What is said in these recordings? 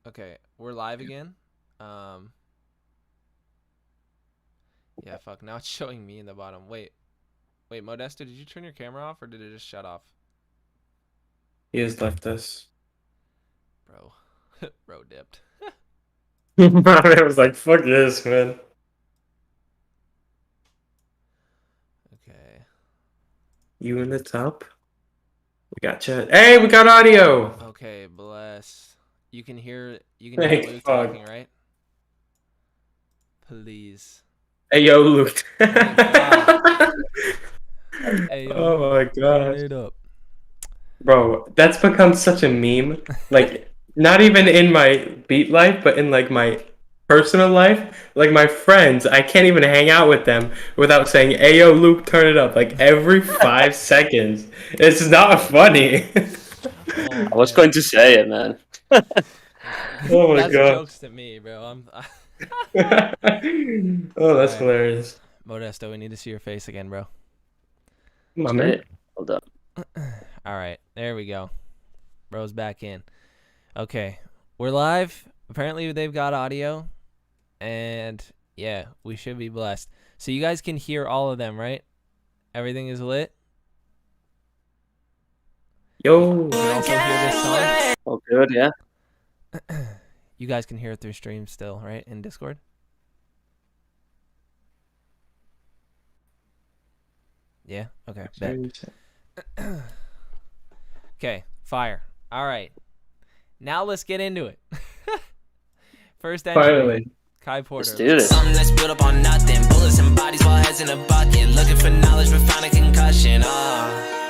Okay, we're live again. Um, yeah, fuck. Now it's showing me in the bottom. Wait, Modesto, did you turn your camera off or did it just shut off, He has left us. bro? Bro dipped. I was like, fuck this, man. Okay. You in the top? We got chat. Hey, we got audio. Okay, bless. You can hear Hey, Luke fuck. talking, right? Please. Hey, yo, Luke. Hey, fuck. Hey, yo, Oh my turn gosh. it up. Bro, that's become such a meme. Like, not even in my beat life, but in like my personal life. Like my friends, I can't even hang out with them without saying, "Hey, yo, Luke, turn it up." Like every 5 seconds. It's not funny. Oh I was man. going to say it, man. Hey, fuck. Oh my That's god. jokes to me, bro. Oh, All that's right, hilarious. Modesto, we need to see your face again, bro. My Wait, man. hold up. All right, there we go. Bro's back in. Okay, we're live. Apparently, they've got audio, and yeah, we should be blessed. So you guys can hear all of them, right? Everything is lit. You, Yo. you can also hear this song. Oh, good, yeah. You guys can hear it through stream still, right? In Discord. Yeah. Okay. Bet. Okay. Fire. All right. Now let's get into it. First entry. Finally. Kai Let's Porter. do this. Something that's built up on nothing. Bullets and bodies, while heads in a bucket. Looking for knowledge, but found a concussion.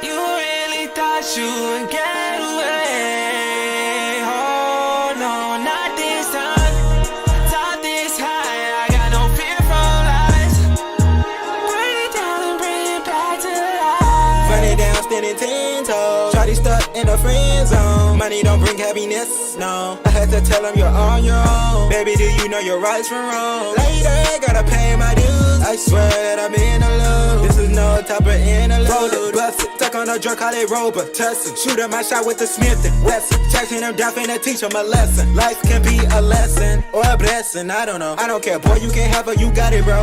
You really thought you would get away? Oh no, not this time. Top this high, I got no fear from lies. Burn it down and bring it back to life. Burn it down, spinning 10 toes. Shawty stuck in the friend zone. Money don't bring happiness, no. I had to tell him you're on your own. Baby, do you know your rights from wrong? Later, gotta pay my dues. I swear that I've been alone. This is no type of interlude. Roll it, bust it, stuck on a jerk, call it rover. Testing, shoot him my shot with the Smith and Wesson. Texting him down, finna teach him a lesson. Life can be a lesson or a blessing, I don't know. I don't care, boy, you can have her, you got it, bro.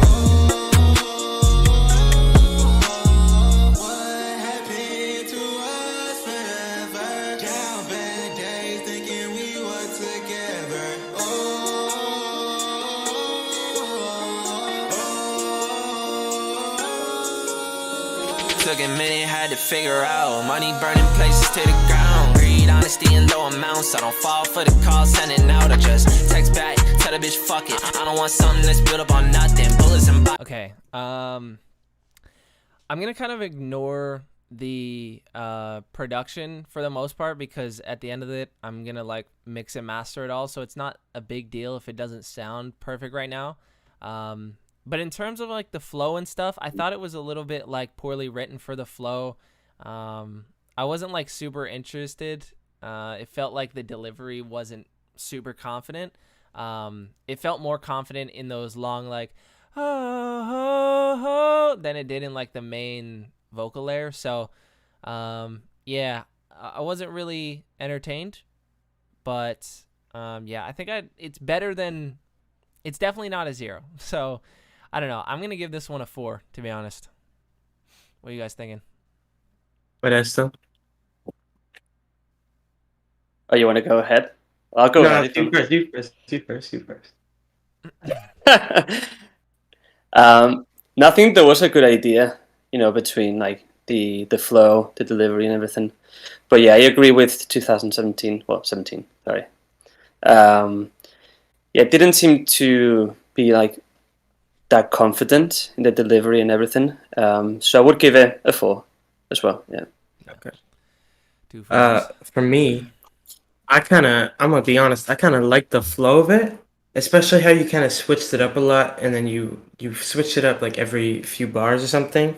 Took a minute, had to figure out. Money burning places to the ground. Greed, honesty in low amounts. I don't fall for the call, sending out. I just text back, tell the bitch fuck it. I don't want something that's built up on nothing. Bullets and Okay. I'm gonna kind of ignore the production for the most part because at the end of it, I'm gonna like mix and master it all, so it's not a big deal if it doesn't sound perfect right now. But in terms of like the flow and stuff, I thought it was a little bit like poorly written for the flow. I wasn't like super interested. It felt like the delivery wasn't super confident. It felt more confident in those long like than it did in like the main vocal layer. So yeah, I wasn't really entertained, but yeah, I think it's better than it's definitely not a 0. So I don't know. I'm gonna give this one a 4, to be honest. What are you guys thinking? But that's still. Oh, you want to go ahead? I'll go No, ahead if you you first, you first, you first, you first. want. No, I think there was a good idea, between like the flow, the delivery, and everything. But yeah, I agree with 2017. Well, 17. Sorry. Yeah, it didn't seem to be like that confident in the delivery and everything. So I would give it a 4 as well. Yeah. Okay. 2 fours. For me, I'm gonna be honest, I kind of like the flow of it, especially how you kind of switched it up a lot, and then you switched it up like every few bars or something.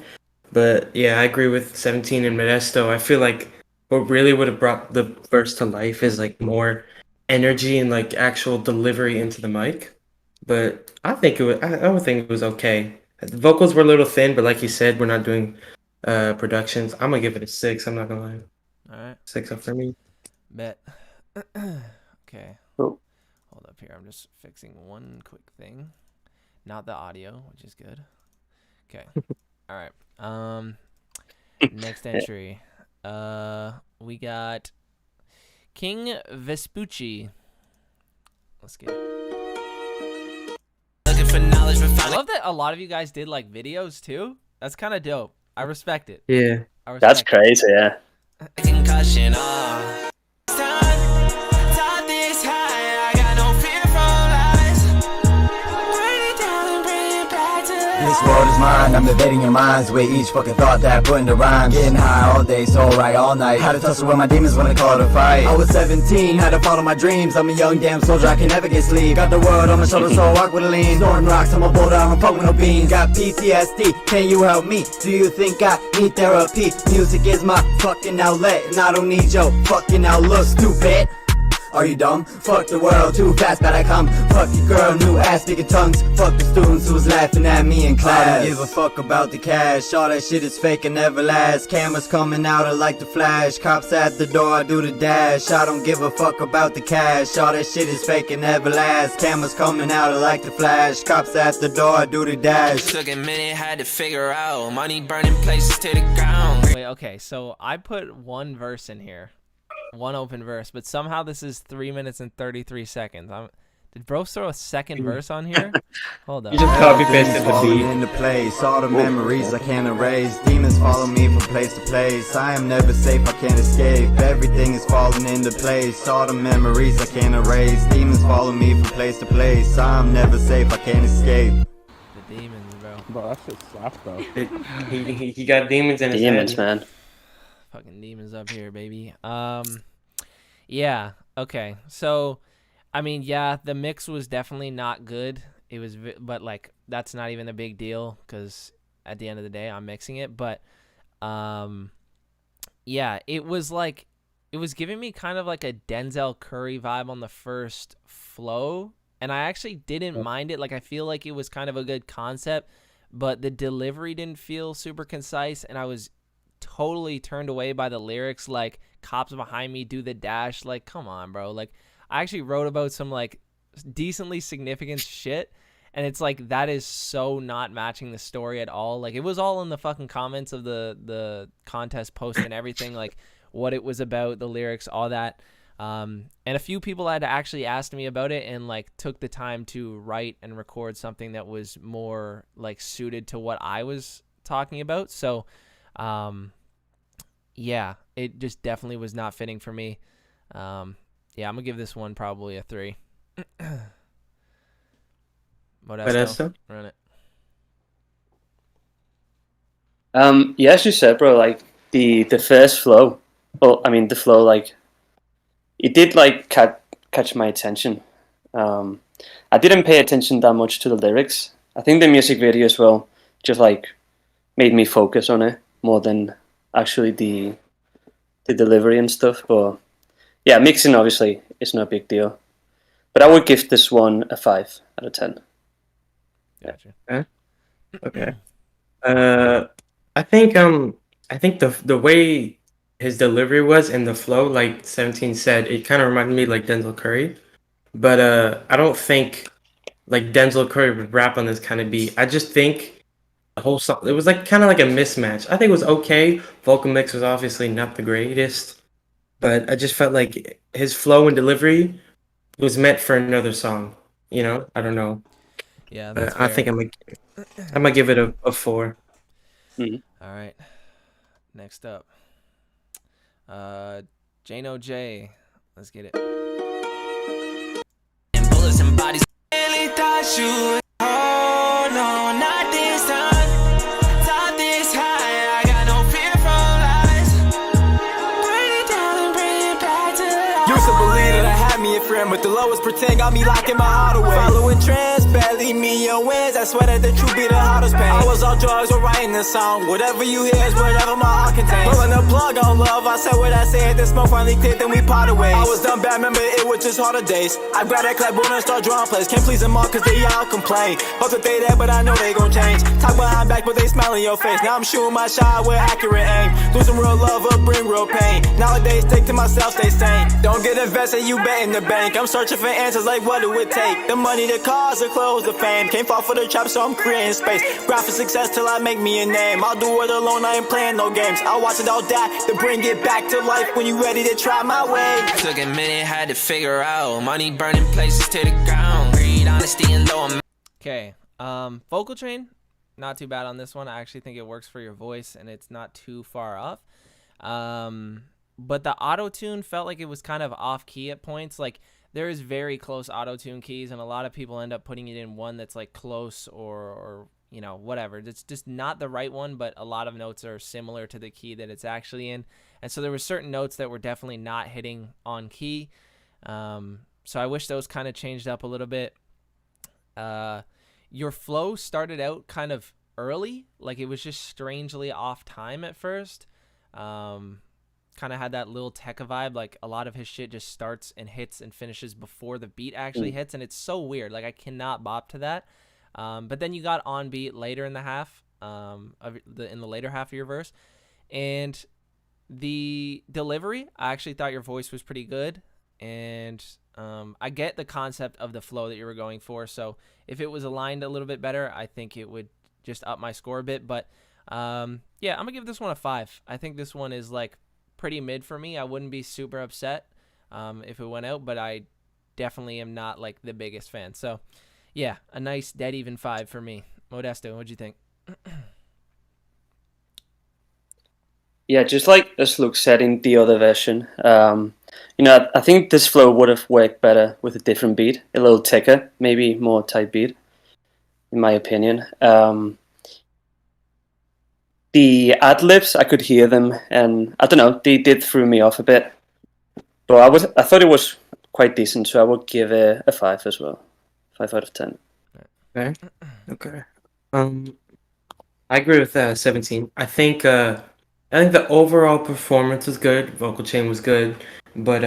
But yeah, I agree with 17 and Modesto. I feel like what really would have brought the verse to life is like more energy and like actual delivery into the mic. But I think I would think it was okay. The vocals were a little thin, but like you said, we're not doing productions. I'm gonna give it a 6. I'm not gonna lie. All right. 6 up for me. Bet. Okay. Cool. up here. I'm just fixing one quick thing. Not the audio, which is good. Okay. All right. Next entry. We got King Vespucci. Let's get it. Looking for knowledge, I love that a lot of you guys did like videos too. That's kind of dope. I respect it. Yeah. I respect That's it. crazy, yeah. concussion. Top this high, I got no fear from lies. Bring it down and bring it back to life. This world is mine, I'm invading your minds with each fucking thought that I put into rhymes. Getting high all day, so right all night. Had to tussle with my demons when I call it a fight. I was 17, had to follow my dreams. I'm a young damn soldier, I can never get sleep. Got the world on my shoulders, so I walk with a lean. Snorting rocks, I'm a boulder, I don't fuck with no beans. Got PTSD, can you help me? Do you think I need therapy? Music is my fucking outlet, and I don't need your fucking outlook, stupid. Are you dumb? Fuck the world, too fast, but I come. Fuck your girl, new ass, sticking tongues. Fuck the students who was laughing at me in class. I don't give a fuck about the cash. All that shit is fake and never lasts. Cameras coming out, I like to flash. Cops at the door, I do the dash. I don't give a fuck about the cash. All that shit is fake and never lasts. Cameras coming out, I like to flash. Cops at the door, I do the dash. Took a minute, had to figure out. Money burning places to the ground. Wait, okay. So I put one verse in here. One open verse, but somehow this is 3 minutes and 33 seconds. Did bro throw a second verse on here? Hold on. You just copy pasted the Falling beat. into place, all the memories I can't erase. Demons follow me from place to place. I am never safe, I can't escape. Everything is falling into place. All the memories I can't erase. Demons follow me from place to place. I'm never safe, I can't escape. The demons, bro. Bro, that shit slapped though. He got demons in his Demons, head. man. Fucking demons up here, baby. Yeah. Okay. So, I mean, yeah, the mix was definitely not good. It was, but like, that's not even a big deal because at the end of the day, I'm mixing it. But, yeah, it was like, it was giving me kind of like a Denzel Curry vibe on the first flow, and I actually didn't mind it. Like, I feel like it was kind of a good concept, but the delivery didn't feel super concise, and I was totally turned away by the lyrics, like cops behind me, do the dash. Like, come on, bro. Like, I actually wrote about some like decently significant shit, and it's like that is so not matching the story at all. Like, it was all in the fucking comments of the contest post and everything, like what it was about, the lyrics, all that. And a few people had actually asked me about it and like took the time to write and record something that was more like suited to what I was talking about. So yeah, it just definitely was not fitting for me. Yeah, I'm gonna give this one probably a 3. Modesto? Run it. Yeah, as you said, bro, like the first flow. Well, I mean the flow, like it did like catch my attention. I didn't pay attention that much to the lyrics. I think the music video as well just like made me focus on it more than actually the delivery and stuff. But yeah, mixing obviously is no big deal. But I would give this one a 5 out of 10. Gotcha. Okay. I think the way his delivery was and the flow, like 17 said, it kind of reminded me like Denzel Curry. But I don't think like Denzel Curry would rap on this kind of beat. I just think the whole song, it was like kind of like a mismatch. I think it was okay. Vocal mix was obviously not the greatest, but I just felt like his flow and delivery was meant for another song. You know, I don't know. Yeah, that's I fair. think I'm gonna give it a 4. All right. Next up, Jano J. Let's get it. And bullets and bodies. Really thought you. Oh no, not this time. Top this high, I got no fear from lies. Bring it down and bring it back to life. Used to believe that I had me a friend, but the lowest pretend got me locking my heart away. Following trends, barely me your wins. I swear that the truth be the hardest pain. I was on drugs or writing this song. Whatever you hear is whatever my heart contains. Pulling the plug on love, I said what I said. The smoke finally cleared, then we parted ways. I was done bad, remember it was just harder days. I grabbed that clapboard and start drawing plays. Can't please them all cause they all complain. Hope that they there, but I know they gon' change. Talk behind back, but they smile in your face. Now I'm shooting my shot with accurate aim. Losing real love will bring real pain. Nowadays, take to myself, stay sane. Don't get invested, you bet in the bank. bank. I'm searching for answers like what it would take. The money, the cars, the clothes, the fame. Can't fall for the trap, so I'm creating space. Grind for success till I make me a name. I'll do it alone, I ain't playing no games. I'll watch it all die to bring it back to life when you ready to try my way. Took a minute, had to figure out. Money burning places to the ground. Greed, honesty, and low. Okay. Vocal train, not too bad on this one. I actually think it works for your voice, and it's not too far off. But the auto-tune felt like it was kind of off-key at points. Like, there is very close auto-tune keys, and a lot of people end up putting it in one that's, like, close or you know, whatever. It's just not the right one, but a lot of notes are similar to the key that it's actually in. And so there were certain notes that were definitely not hitting on key. So I wish those kind of changed up a little bit. Your flow started out kind of early. Like, it was just strangely off time at first. Kind of had that Lil Tecca vibe. Like, a lot of his shit just starts and hits and finishes before the beat actually hits, and it's so weird. Like, I cannot bop to that. But then you got on beat later in the half, in the later half of your verse, and the delivery, I actually thought your voice was pretty good, and I get the concept of the flow that you were going for. So if it was aligned a little bit better, I think it would just up my score a bit. But yeah, I'm gonna give this one a 5. I think this one is like pretty mid for me. I wouldn't be super upset if it went out, but I definitely am not like the biggest fan. So yeah, a nice dead even 5 for me. Modesto, what'd you think? Yeah, just like as Luke said in the other version, you know, I think this flow would have worked better with a different beat, a little thicker, maybe more tight beat, in my opinion. The ad-libs, I could hear them, and I don't know, they did throw me off a bit. But I thought it was quite decent, so I would give it a 5 as well. 5 out of 10. Okay. I agree with 17. I think the overall performance was good. Vocal chain was good, but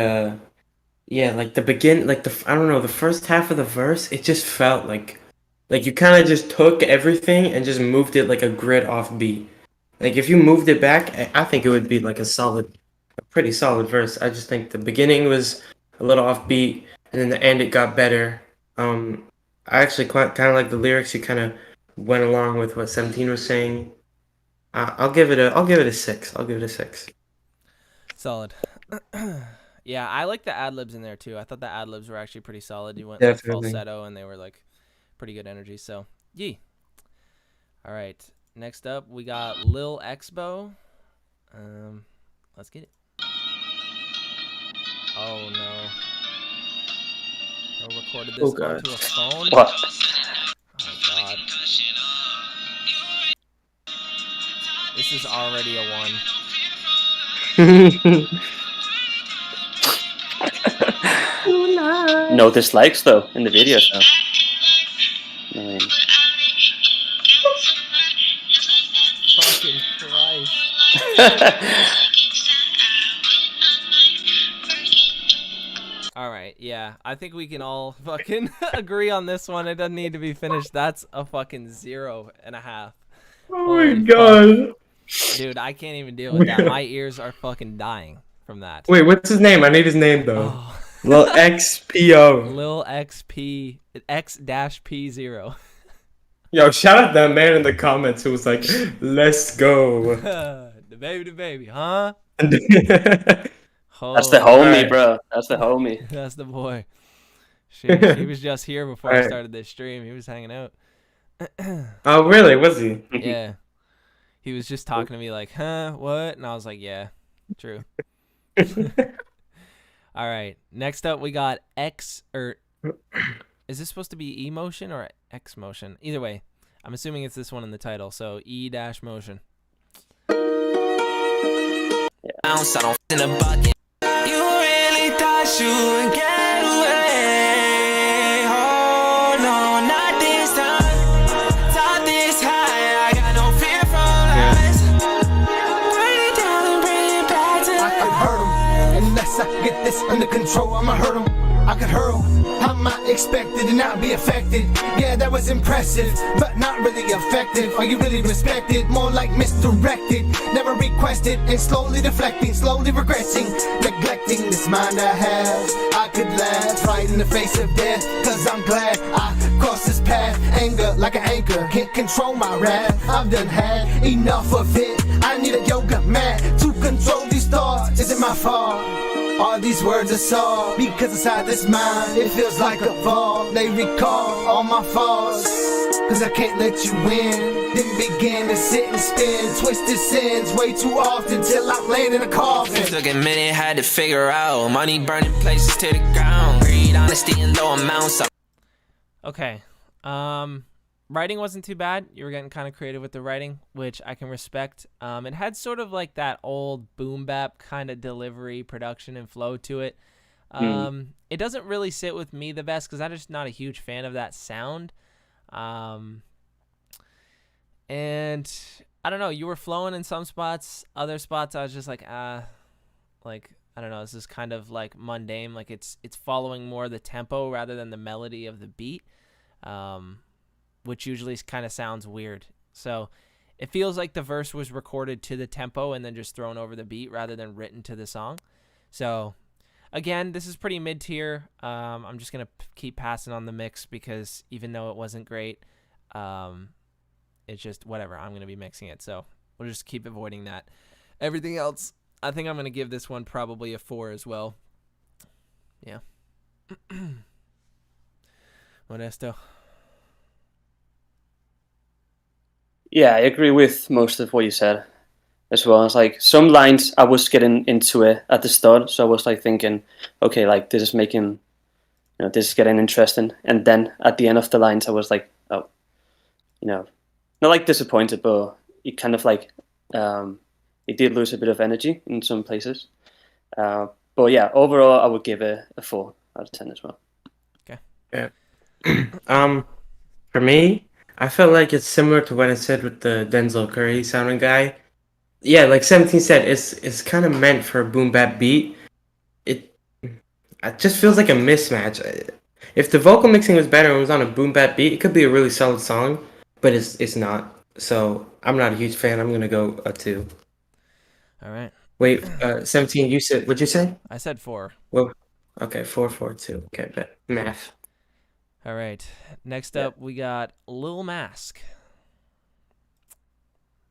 yeah, like I don't know, the first half of the verse, it just felt like you kind of just took everything and just moved it like a grid off beat. Like, if you moved it back, I think it would be like a pretty solid verse. I just think the beginning was a little off beat, and then the end it got better. I actually quite kind of like the lyrics. You kind of went along with what 17 was saying. I'll give it a 6. I'll give it a 6. Solid. Yeah, I like the ad-libs in there too. I thought the ad-libs were actually pretty solid. You went Definitely. like falsetto, and they were like pretty good energy. So, yee. All right. Next up, we got Lil Expo. Let's get it. Oh no. I recorded this onto a phone. What? Oh god. This is already a 1. No dislikes though in the video, so. I mean, Fucking Christ. Alright, yeah. I think we can all fucking agree on this one. It doesn't need to be finished. That's a fucking 0.5. Oh my god. Dude, I can't even deal with that. My ears are fucking dying from that. Wait, what's his name? I need his name though. Oh. Lil XPO. Lil XP X-P0. Yo, shout out that man in the comments who was like, "Let's go." the baby, huh? that's the homie, bro. That's the homie. That's the boy. Shit, he was just here before I started this stream. He was hanging out. Oh, really? Was he? Yeah. He was just talking to me like, huh, what? And I was like, yeah, true. All right. Next up, we got is this supposed to be E-motion or X-motion? Either way, I'm assuming it's this one in the title. So E-motion. Bounce, I don't in a bucket. You really thought you would get away? Oh no, not this time. Top this high, I got no fear from lies. Bring it down and bring it back to I could hurt him unless I get this under control. I'ma hurt him. I could hurl I might expect it and not be affected. Yeah, that was impressive, but not really effective. Are you really respected? More like misdirected. Never requested and slowly deflecting, slowly regressing, neglecting this mind I have. I could laugh right in the face of death, cause I'm glad I crossed this path. Anger like an anchor, can't control my wrath. I've done had enough of it. I need a yoga mat to control these thoughts. Is it my fault? All these words are soft, because inside this mind it feels like a vault. They recall all my faults, cause I can't let you win. Then begin to sit and spin twisted sins way too often till I'm laying in a coffin. Took a minute, had to figure out. Money burning places to the ground. Greed, honesty, in low amounts. Okay. Writing wasn't too bad. You were getting kind of creative with the writing, which I can respect. It had sort of like that old boom bap kind of delivery, production, and flow to it. It doesn't really sit with me the best because I'm just not a huge fan of that sound. And I don't know. You were flowing in some spots. Other spots, I was just like, I don't know. This is kind of like mundane. Like it's following more the tempo rather than the melody of the beat. Which usually kind of sounds weird. So it feels like the verse was recorded to the tempo and then just thrown over the beat rather than written to the song. So again, this is pretty mid-tier. I'm just going to keep passing on the mix because even though it wasn't great, it's just whatever. I'm going to be mixing it. So we'll just keep avoiding that. Everything else, I think I'm going to give this one probably a 4 as well. Yeah. Modesto. Yeah, I agree with most of what you said as well. It's like some lines I was getting into it at the start, so I was like thinking, okay, like this is making, this is getting interesting. And then at the end of the lines, I was like, oh, not like disappointed, but it kind of like, it did lose a bit of energy in some places. But yeah, overall, I would give it a 4 out of 10 as well. Okay. Yeah. For me, I felt like it's similar to what I said with the Denzel Curry sounding guy. Yeah, like 17 said, it's kind of meant for a boom bap beat. It just feels like a mismatch. If the vocal mixing was better and it was on a boom bap beat, it could be a really solid song, but it's not. So I'm not a huge fan. I'm gonna go a 2. All right. Wait, 17. You said, what'd you say? I said 4. Well, okay, 4, 4, 2. Okay, bet math. All right. Next up, we got Lil Mask.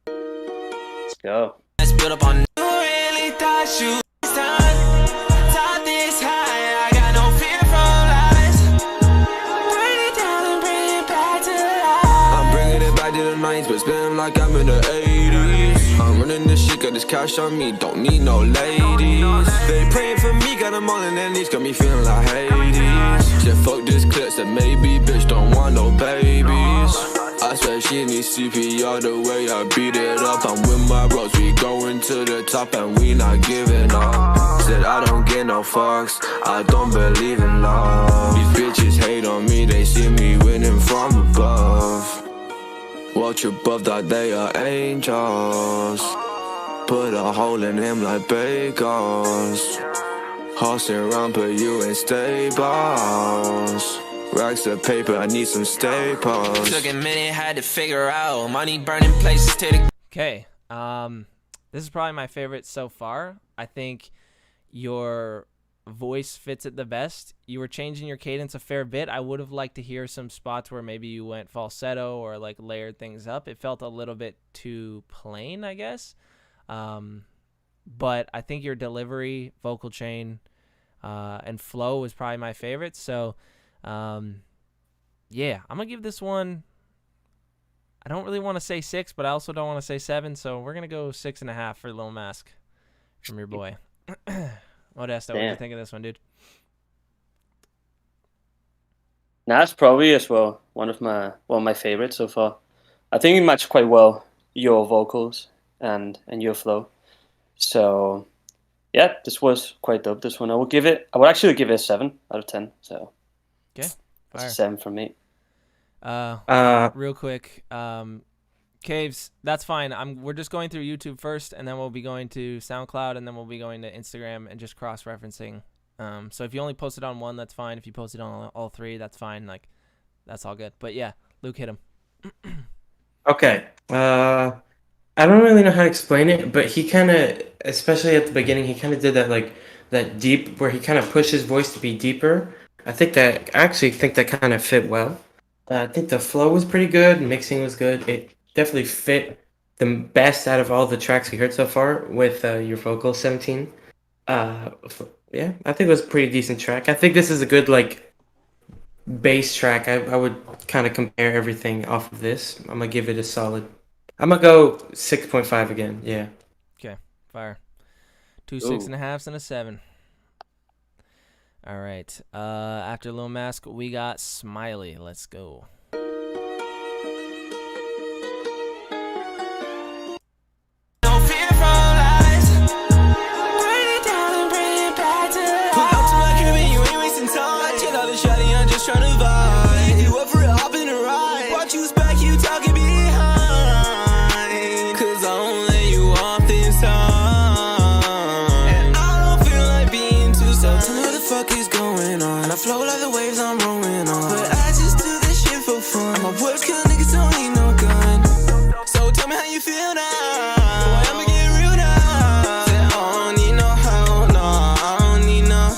Let's go. Let's build up on. You really thought you was done. Top this high, I got no fear from lies. Burn it down and bring it back to life. I'm bringing it back to the 90s, but spinning like I'm in the 80s. I'm running this shit, got this cash on me, don't need no ladies. They praying for me, got them all in their knees, got me feeling like Hades. Said fuck this clip, said maybe, bitch don't want no babies. I swear she needs CPR the way I beat it up. I'm with my bros, we going to the top and we not giving up. Said I don't get no fucks, I don't believe in love. These bitches hate on me, they see me winning from above. Watch above that they are angels. Put a hole in him like bagels. Horsing around, but you ain't stables. Racks of paper, I need some staples. Took a minute, had to figure out. Money burning places to the. Okay. This is probably my favorite so far. I think your voice fits it the best. You were changing your cadence a fair bit. I would have liked to hear some spots where maybe you went falsetto or like layered things up. It felt a little bit too plain, I guess. But I think your delivery, vocal chain, and flow was probably my favorite. So, yeah, I'm going to give this one, I don't really want to say 6, but I also don't want to say 7. So we're going to go 6.5 for Lil Mask from your boy. Modesto, what do you think of this one, dude? That's probably as well one of my favorites so far. I think it matched quite well your vocals and your flow. So yeah, this was quite dope. This one I would actually give it a 7 out of 10. So okay, fire. 7 from me. Real quick, Caves, that's fine. We're just going through YouTube first, and then we'll be going to SoundCloud, and then we'll be going to Instagram and just cross-referencing So if you only posted on one, that's fine. If you posted on all three, that's fine. Like, that's all good. But yeah, Luke, hit him. Okay. I don't really know how to explain it, but he kind of, especially at the beginning, he kind of did that like that deep where he kind of pushed his voice to be deeper. I actually think that kind of fit well. I think the flow was pretty good, mixing was good. It definitely fit the best out of all the tracks we heard so far with your vocal 17. Yeah, I think it was a pretty decent track. I think this is a good like bass track. I would kind of compare everything off of this. I'm gonna give it a solid. I'm gonna go 6.5 again. Yeah. Okay, fire. Two Ooh. 6.5s and a 7. All right. After Lil Mask, we got Smiley. Let's go. No fear from lies. Bring it down and bring it back to life. Pull up to my crib and you ain't wasting time. Chill out the shawty, I'm just tryna vibe. You up for a hop in the ride. Watch you back, you talking behind. Cause I won't let you off this time. And I don't feel like being too soft. Tell me what the fuck is going on. I flow like the waves I'm rolling on. But I just do this shit for fun. I'm a words kill niggas don't need no gun. So tell me how you feel now. Boy, I'ma get real now. Say, I don't need no help, no, I don't need no.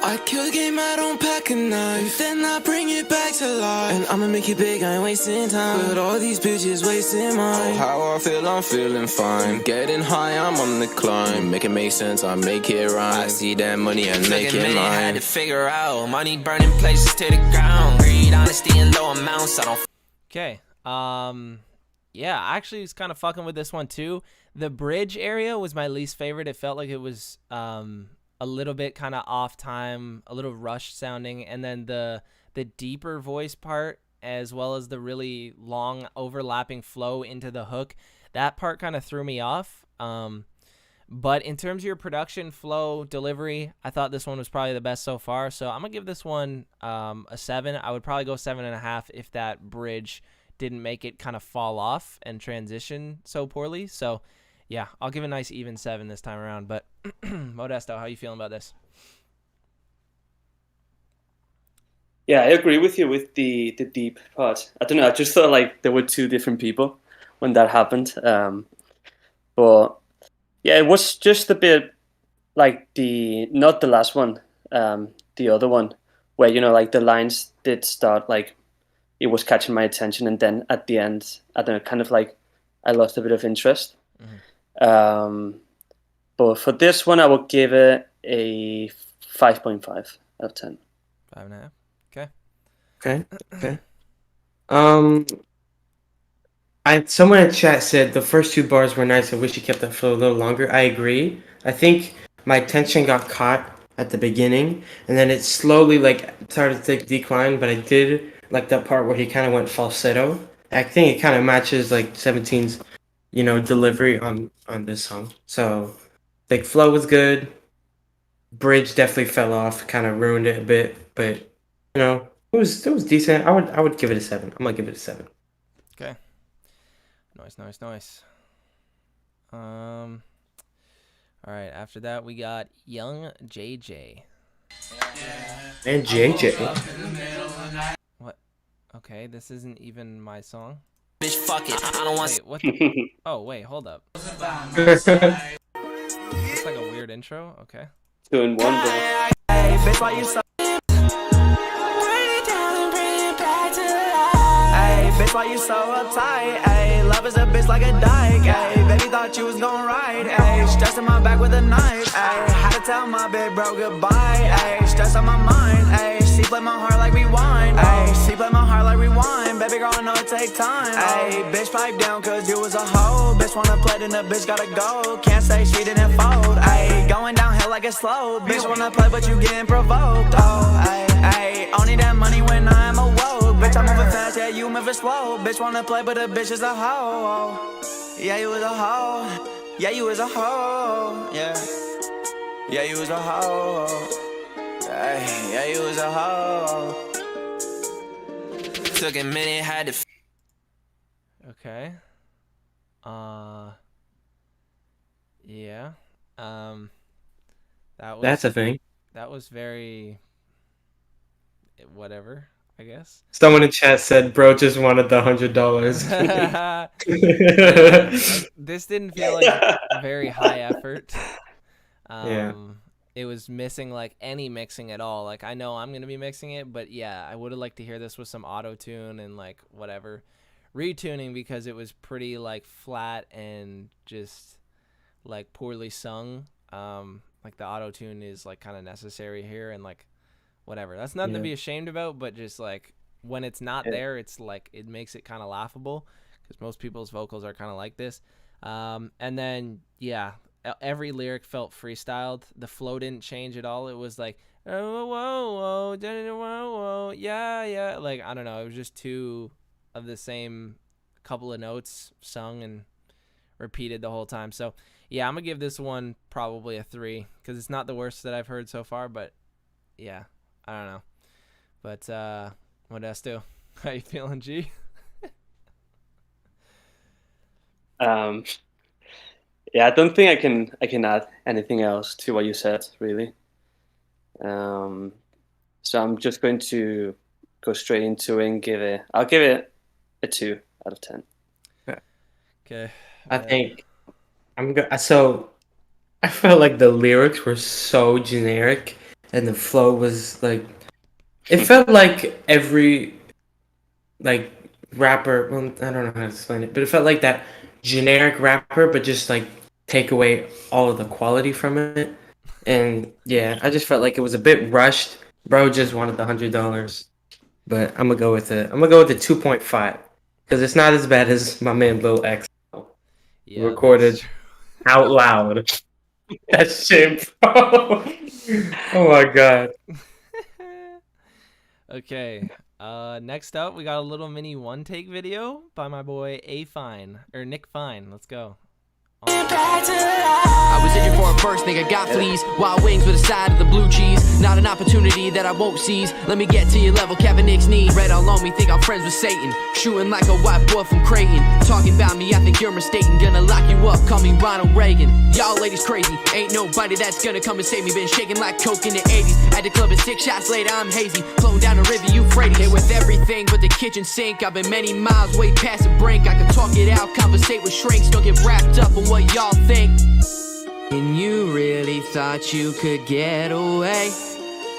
I kill the game, I don't pack a knife. Then I bring it back to life. And I'ma make it big, I ain't wasting time. But all these bitches wasting mine. How I feel, I'm feeling fine. Getting high, I'm on the climb. Make it make sense, I make it rhyme. I see that money and make it Had mine. to figure out money burning places to the ground. Greed, honesty, in low amounts. I don't. Okay. Yeah, I actually was kind of fucking with this one too. The bridge area was my least favorite. It felt like it was a little bit kind of off time, a little rushed sounding, and then the deeper voice part as well as the really long overlapping flow into the hook, that part kind of threw me off. But in terms of your production, flow, delivery, I thought this one was probably the best so far. So I'm gonna give this one a 7. I would probably go 7.5 if that bridge didn't make it kind of fall off and transition so poorly. So yeah, I'll give a nice even 7 this time around. But Modesto, how you feeling about this? Yeah, I agree with you with the deep part. I don't know. I just felt like there were two different people when that happened. But yeah, it was just a bit like not the last one, the other one, where like the lines did start like it was catching my attention, and then at the end, I don't know, kind of like I lost a bit of interest. But for this one, I would give it a 5.5 out of 10. 5.5. Okay. Okay. Someone in chat said the first 2 bars were nice. I wish you kept that flow a little longer. I agree. I think my attention got caught at the beginning, and then it slowly like started to decline. But I did like that part where he kind of went falsetto. I think it kind of matches like 17's, delivery on this song. So, like flow was good. Bridge definitely fell off, kind of ruined it a bit, but it was decent. I would give it a 7. I'm gonna give it a 7. Okay. Nice. All right. After that, we got Young JJ. And JJ. What? Okay, this isn't even my song. Bitch, fuck it. I don't want. Wait, what? Oh, wait, hold up. It's like a weird intro. Okay. 2 in 1, bro. Hey, bitch, why you so? Bring it down and bring it back to life. Hey, bitch, why you so uptight? Hey, love is a bitch like a dyke. Hey, baby thought you was gon' ride. Hey, stressing my back with a knife. Hey, had to tell my big bro goodbye. Hey, stress on my mind. Hey, she play my heart like rewind. Hey, she play my heart like rewind. Baby girl, I know it take time. Hey, bitch, pipe down cause you was a hoe. Bitch wanna play, then the bitch gotta go. Can't say she didn't fold. Hey, going downhill like it's slow. Bitch wanna play, but you getting provoked. Oh, hey, only that money when I'm awoke. Bitch, I'm moving fast, yeah, you moving slow. Bitch wanna play, but the bitch is a hoe. Yeah, you was a hoe. Yeah, you was a hoe. Yeah, you was a hoe. Yeah, you was a hoe. Took a minute, had to. Okay. Yeah. That was. That's a thing. that was very whatever, I guess. Someone in chat said, "Bro just wanted the $100." This didn't feel like very high effort. Yeah. It was missing like any mixing at all. Like I know I'm gonna be mixing it, but yeah, I would have liked to hear this with some auto tune and like whatever retuning, because it was pretty like flat and just like poorly sung. Like the auto tune is like kind of necessary here, and like whatever. That's nothing to Yeah. be ashamed about, but just like when it's not Yeah. there, it's like it makes it kind of laughable, because most people's vocals are kind of like this. And then yeah, every lyric felt freestyled. The flow didn't change at all. It was like oh whoa whoa whoa whoa yeah yeah, like I don't know. It was just two of the same couple of notes sung and repeated the whole time. So yeah, I'm gonna give this one probably a 3, because it's not the worst that I've heard so far, but yeah, I don't know. But what else do? How you feeling, G? Yeah, I don't think I can add anything else to what you said, really. So I'm just going to go straight into it and I'll give it a 2 out of 10. Okay. I think so I felt like the lyrics were so generic and the flow was like, it felt like every like rapper, well, I don't know how to explain it, but it felt like that generic rapper, but just like take away all of the quality from it. And yeah, I just felt like it was a bit rushed. Bro just wanted the $100, but I'm gonna go with the 2.5, because it's not as bad as my man Lil X Yeah, recorded that's true. out loud. That shit, bro. Oh my god. Okay. Next up, we got a little mini one take video by my boy Nick Fine. Let's go. I was itching for a first, nigga, got fleas. Wild wings with a side of the blue cheese. Not an opportunity that I won't seize. Let me get to your level, Kaepernick's knee. Red all on me, think I'm friends with Satan. Shooting like a white boy from Creighton. Talking about me, I think you're mistaken. Gonna lock you up, call me Ronald Reagan. Y'all ladies crazy, ain't nobody that's gonna come and save me. Been shaking like coke in the 80s. At the club and 6 shots later, I'm hazy. Flowing down the river, Euphrates. Hit with everything but the kitchen sink. I've been many miles way past the brink. I can talk it out, conversate with shrinks. Don't get wrapped up in what y'all think. And you really thought you could get away?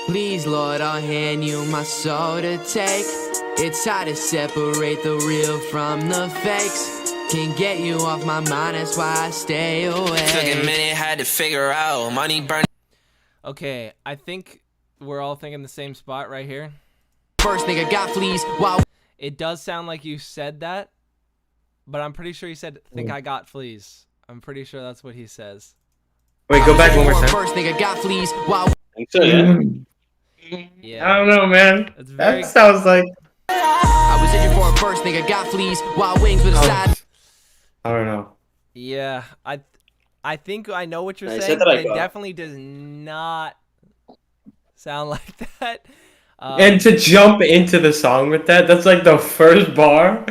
Please, Lord, I'll hand you my soul to take. It's hard to separate the real from the fakes. Can't get you off my mind, that's why I stay away. Took a minute, had to figure out money burn. Okay, I think we're all thinking the same spot right here. First nigga got fleas. Wow. It does sound like you said that, but I'm pretty sure he said, think I got fleas. I'm pretty sure that's what he says. Wait, go back one more time. First nigga got fleas. Wow. I think so, yeah. Yeah. I don't know, man. It's very... That sounds like, I was itching for a first nigga got fleas. Wild wings with a side. I don't know. Yeah, I think I know what you're I said saying, that but I it got. definitely does not sound like that. And to jump into the song with that's like the first bar.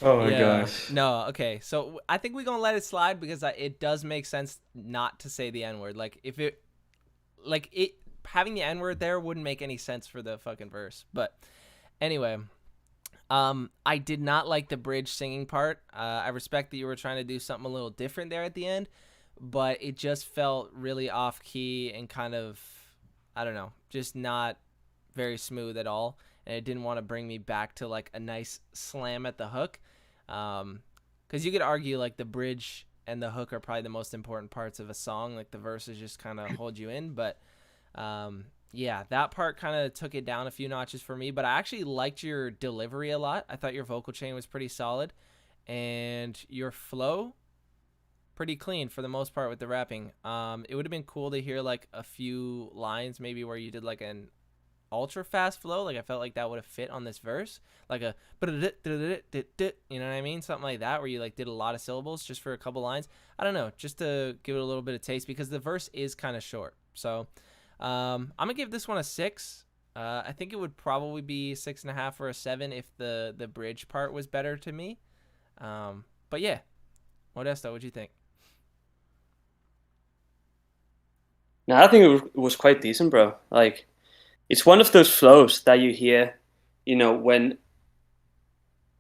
Oh my gosh. No, okay. So I think we're going to let it slide, because it does make sense not to say the N-word. Having the N-word there wouldn't make any sense for the fucking verse. But anyway, I did not like the bridge singing part. I respect that you were trying to do something a little different there at the end, but it just felt really off key and kind of, I don't know, just not very smooth at all. And it didn't want to bring me back to like a nice slam at the hook. Because you could argue like the bridge and the hook are probably the most important parts of a song. Like the verses just kind of hold you in. But yeah, that part kind of took it down a few notches for me. But I actually liked your delivery a lot. I thought your vocal chain was pretty solid. And your flow, pretty clean for the most part with the rapping. It would have been cool to hear like a few lines maybe where you did like an ultra fast flow. Like I felt like that would have fit on this verse, like a, you know what I mean, something like that, where you like did a lot of syllables just for a couple lines. I don't know, just to give it a little bit of taste, because the verse is kind of short. So I'm gonna give this one a 6. I think it would probably be 6.5 or a 7 if the bridge part was better to me. But yeah, Modesto, what'd you think? No, I think it was quite decent, bro. Like, it's one of those flows that you hear, when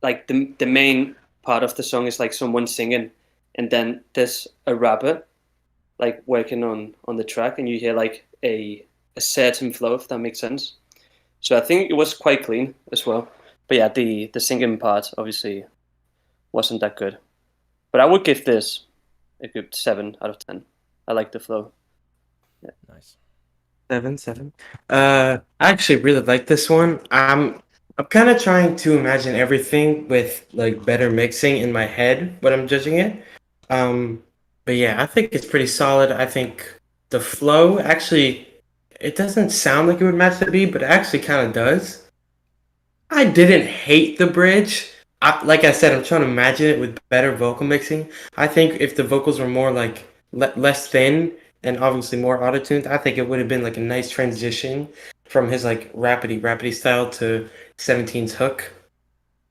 like the main part of the song is like someone singing, and then there's a rapper like working on the track, and you hear like a certain flow, if that makes sense. So I think it was quite clean as well. But yeah, the singing part obviously wasn't that good. But I would give this a good 7 out of 10. I like the flow. Yeah. Nice. 7. I actually really like this one. I'm kind of trying to imagine everything with like better mixing in my head when I'm judging it. But yeah, I think it's pretty solid. I think the flow actually, it doesn't sound like it would match the beat, but it actually kind of does. I didn't hate the bridge. Like I said, I'm trying to imagine it with better vocal mixing. I think if the vocals were more like less thin and obviously more auto-tuned, I think it would have been like a nice transition from his like rapidy style to 17's hook.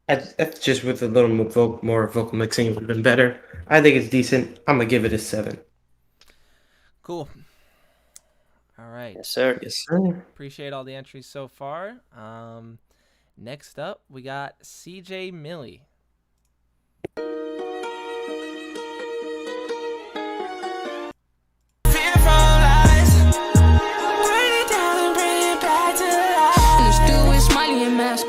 That's just with a little more vocal mixing, it would have been better. I think it's decent. I'm gonna give it a 7. Cool. All right. Yes, sir. Yes, sir. Appreciate all the entries so far. Next up, we got CJ Millie.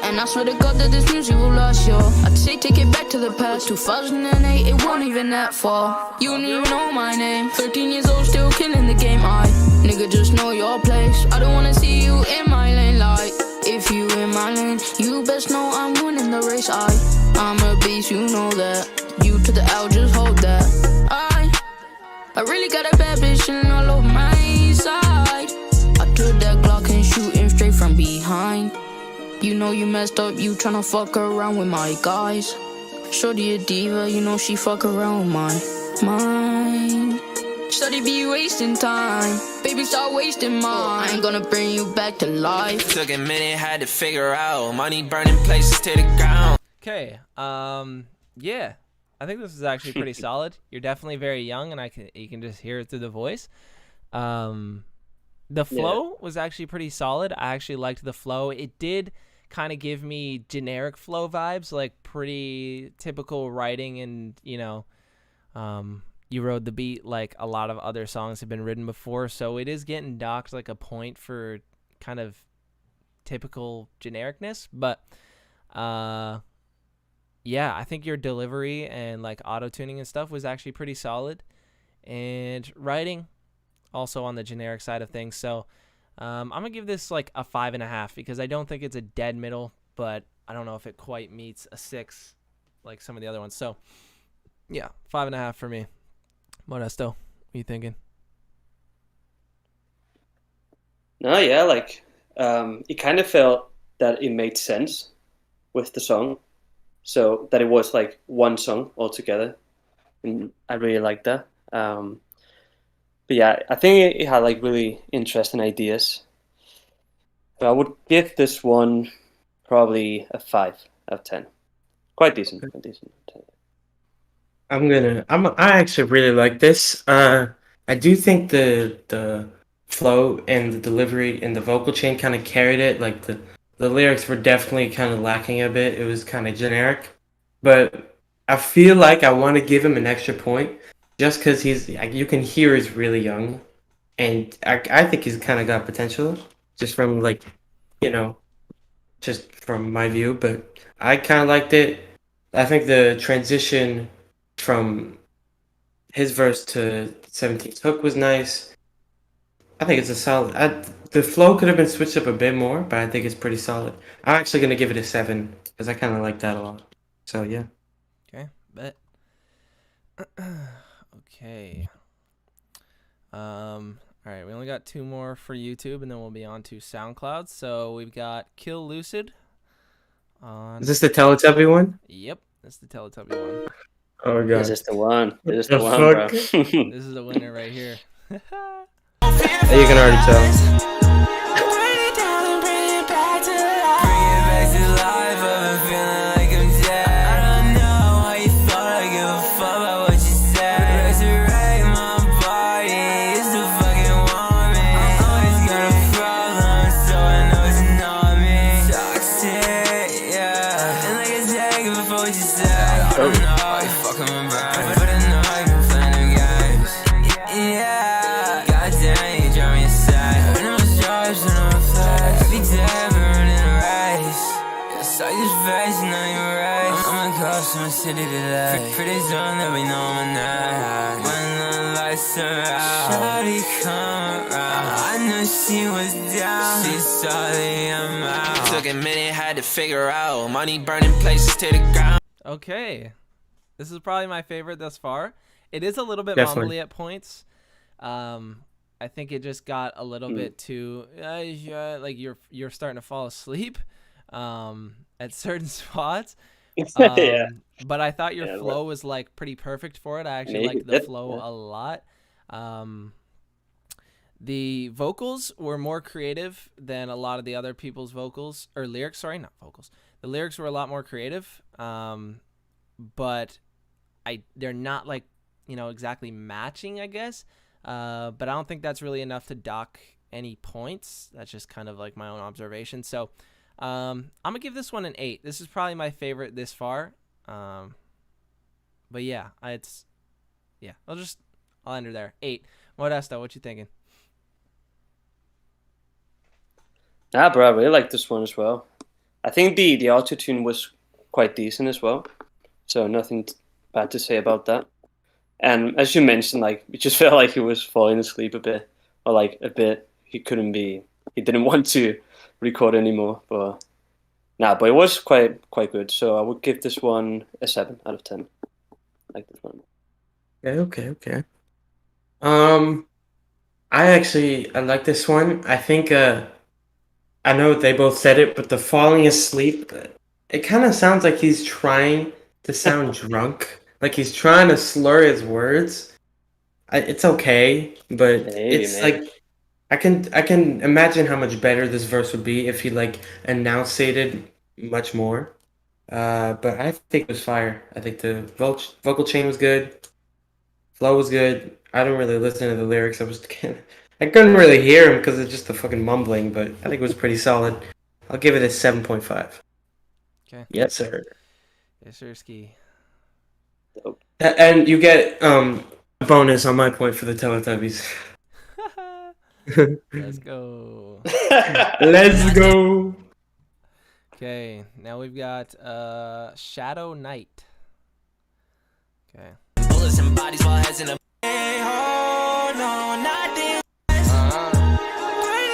And I swear to God that this music will last, yo. I'd say take it back to the past. 2008, it wasn't even that far. You don't even know my name. 13 years old, still killing the game. Nigga, just know your place. I don't wanna see you in my lane. Like, if you in my lane, you best know I'm winning the race. I'm a beast, you know that. You to the L, just hold that. I really got a bad bitch chillin' all over my side. I took that Glock and shoot him straight from behind. You know you messed up, you tryna fuck around with my guys. Shorty a diva, you know she fuck around with my mind. Shorty be wasting time, baby start wasting mine. I ain't gonna bring you back to life. Took a minute, had to figure out money burning places to the ground. Okay. Yeah. I think this is actually pretty solid. You're definitely very young, and you can just hear it through the voice. The flow was actually pretty solid. I actually liked the flow. It did kind of give me generic flow vibes, like pretty typical writing, and you rode the beat like a lot of other songs have been written before. So it is getting docked like a point for kind of typical genericness, but yeah, I think your delivery and like auto-tuning and stuff was actually pretty solid, and writing also on the generic side of things. So I'm gonna give this like a 5.5 because I don't think it's a dead middle, but I don't know if it quite meets a 6 like some of the other ones. So yeah, 5.5 for me. Modesto, what are you thinking? No, yeah, like it kind of felt that it made sense with the song, so that it was like one song altogether, and I really liked that. But yeah, I think it had like really interesting ideas. But I would give this one probably a 5 out of 10. Quite decent. Quite decent. I actually really like this. I do think the flow and the delivery and the vocal chain kind of carried it. Like the lyrics were definitely kind of lacking a bit. It was kind of generic, but I feel like I want to give him an extra point just because you can hear he's really young, and I think he's kind of got potential just from just from my view. But I kind of liked it. I think the transition from his verse to 17's hook was nice. I think it's a solid. The flow could have been switched up a bit more, but I think it's pretty solid. I'm actually gonna give it a 7 because I kind of like that a lot. So yeah. Okay, bet. Okay. All right, we only got 2 more for YouTube, and then we'll be on to SoundCloud. So we've got Kill Lucid. Is this the Teletubby one? Yep, that's the Teletubby one. Oh god. Is this the one? Is this the one, bro? This is the winner right here. You can already tell. Saw your face, now you're right. I'm across from a city to life. Pretty zone that we know I'm a night. When the lights are out, shawty come around. I knew she was down. She saw the amount. Took a minute, had to figure out. Money burning places to the ground. Okay. This is probably my favorite thus far. It is a little bit Definitely. mumbly at points. I think it just got a little bit too like you're starting to fall asleep at certain spots. Yeah. But I thought your Yeah, flow was like pretty perfect for it. I actually Maybe liked the that- flow yeah. a lot. The vocals were more creative than a lot of the other people's vocals or lyrics. Sorry, not vocals. The lyrics were a lot more creative. But they're not like, exactly matching, I guess. But I don't think that's really enough to dock any points. That's just kind of like my own observation. So I'm gonna give this one an 8. This is probably my favorite this far. But yeah, I'll end her there. 8. Modesto, what you thinking? Nah, bro, I really like this one as well. I think the auto-tune was quite decent as well. So nothing bad to say about that. And as you mentioned, like, it just felt like he was falling asleep a bit. Or like a bit, he didn't want to record anymore. But it was quite good. So I would give this one a 7 out of 10. I like this one. Okay. I like this one. I think I know they both said it, but the falling asleep, it kind of sounds like he's trying to sound drunk. Like he's trying to slur his words. It's okay, but Maybe. like I can imagine how much better this verse would be if he like enunciated much more. But I think it was fire. I think the vocal chain was good. Flow was good. I don't really listen to the lyrics. I couldn't really hear him because it's just the fucking mumbling, but I think it was pretty solid. I'll give it a 7.5. Okay. Yes, sir. Yes, sir, Ski. And you get a bonus on my point for the Teletubbies. Let's go. Let's go. Okay, now we've got Shadow Knight. Okay. Bullets and bodies while heads in a. Hey, oh, no, not this. Bring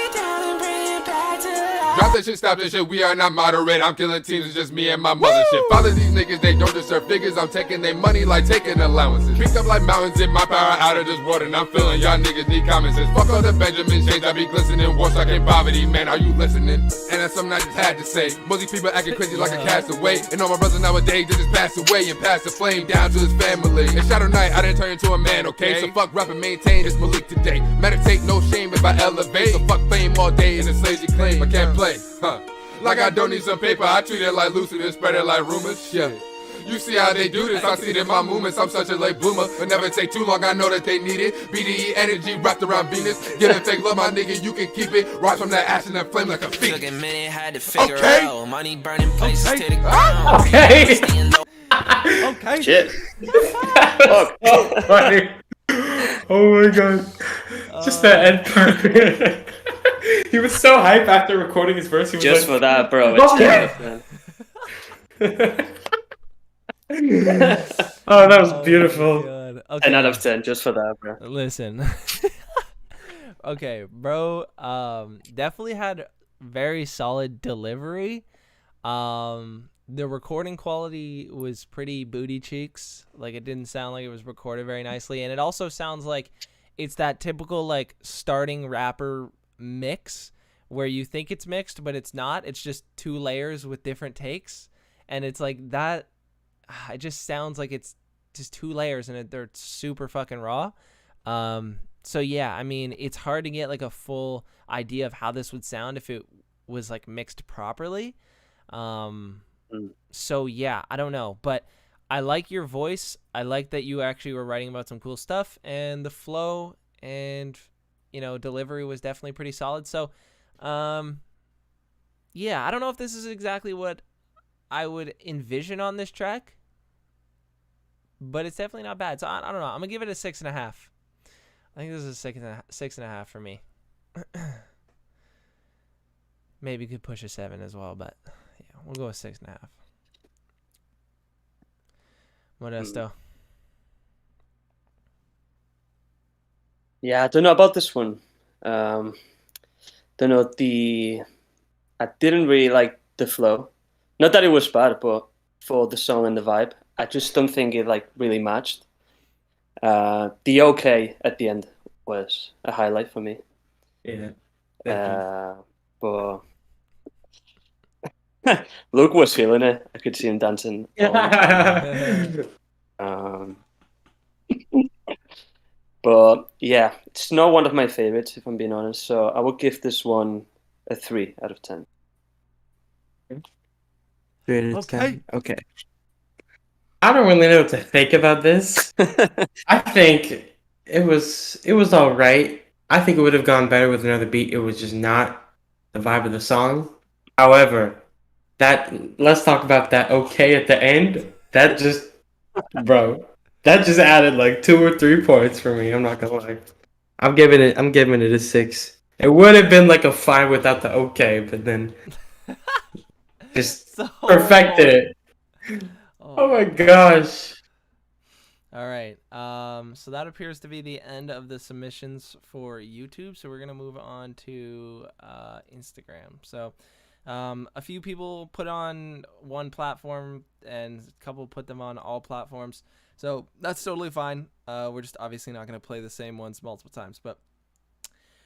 it down and bring it back to life. Drop that shit, stop that shit, we are not moderate. I'm killing teams, it's just me and my mother shit. Follow these niggas, they don't deserve figures. I'm taking their money like taking allowances. Picked up like mountains in my power out of this water. And I'm feeling y'all niggas need common sense. Fuck all the Benjamin Chains, I be glistening. War stuck in poverty, man, are you listening? And that's something I just had to say. Most these people acting crazy like a castaway. And all my brothers nowadays, they just pass away and pass the flame down to his family. And Shadow Knight, I didn't turn into a man, okay? So fuck rap and maintain, it's Malik today. Meditate, no shame if I elevate. So fuck fame all day and the slaves you claim. I can't play, huh? Like I don't need some paper, I treat it like lucid and spread it like rumors. Yeah. You see how they do this, I see it in my movements. I'm such a late bloomer, but never take too long, I know that they need it. BDE energy wrapped around Venus. Giving fake love, my nigga, you can keep it. Rise from that ash and that flame like a Took phoenix. a minute, had to figure Okay. out. Money burning places Okay. to the ground. Okay. Staying low. Okay. Shit. Fuck. Funny. Oh my god. Just that end part. He was so hype after recording his verse. He was Just for like, that, bro. It's Okay. man. oh, that was beautiful. God. 10 out Okay. of 10, just for that, bro. Listen. Okay, bro. Definitely had very solid delivery. The recording quality was pretty booty cheeks. Like, it didn't sound like it was recorded very nicely, and it also sounds like it's that typical like starting rapper mix where you think it's mixed but it's not. It's just 2 layers with different takes, and it's like that. It just sounds like it's just 2 layers and they're super fucking raw. So yeah, I mean, it's hard to get like a full idea of how this would sound if it was like mixed properly. So yeah, I don't know, but I like your voice. I like that you actually were writing about some cool stuff, and the flow and, delivery was definitely pretty solid. So, yeah, I don't know if this is exactly what I would envision on this track, but it's definitely not bad. So I don't know. I'm gonna give it a 6.5. I think this is a 6.5 for me. Maybe could push a 7 as well, but we'll go with 6.5. Modesto. Yeah, I don't know about this one. Don't know I didn't really like the flow. Not that it was bad, but for the song and the vibe, I just don't think it like really matched. The okay at the end was a highlight for me. Yeah. But Luke was feeling it. I could see him dancing. But yeah, it's not one of my favorites, if I'm being honest. So I would give this one a 3 out of 10. 3 out of 10. Okay. I don't really know what to think about this. I think it was all right. I think it would have gone better with another beat. It was just not the vibe of the song. However, let's talk about that okay at the end. That just added like 2 or 3 points for me. I'm not gonna lie. I'm giving it a 6. It would have been like a 5 without the okay, but then just perfected it. Oh my gosh. All right. So that appears to be the end of the submissions for YouTube. So we're gonna move on to Instagram. So a few people put on one platform and a couple put them on all platforms. So that's totally fine. We're just obviously not gonna play the same ones multiple times. But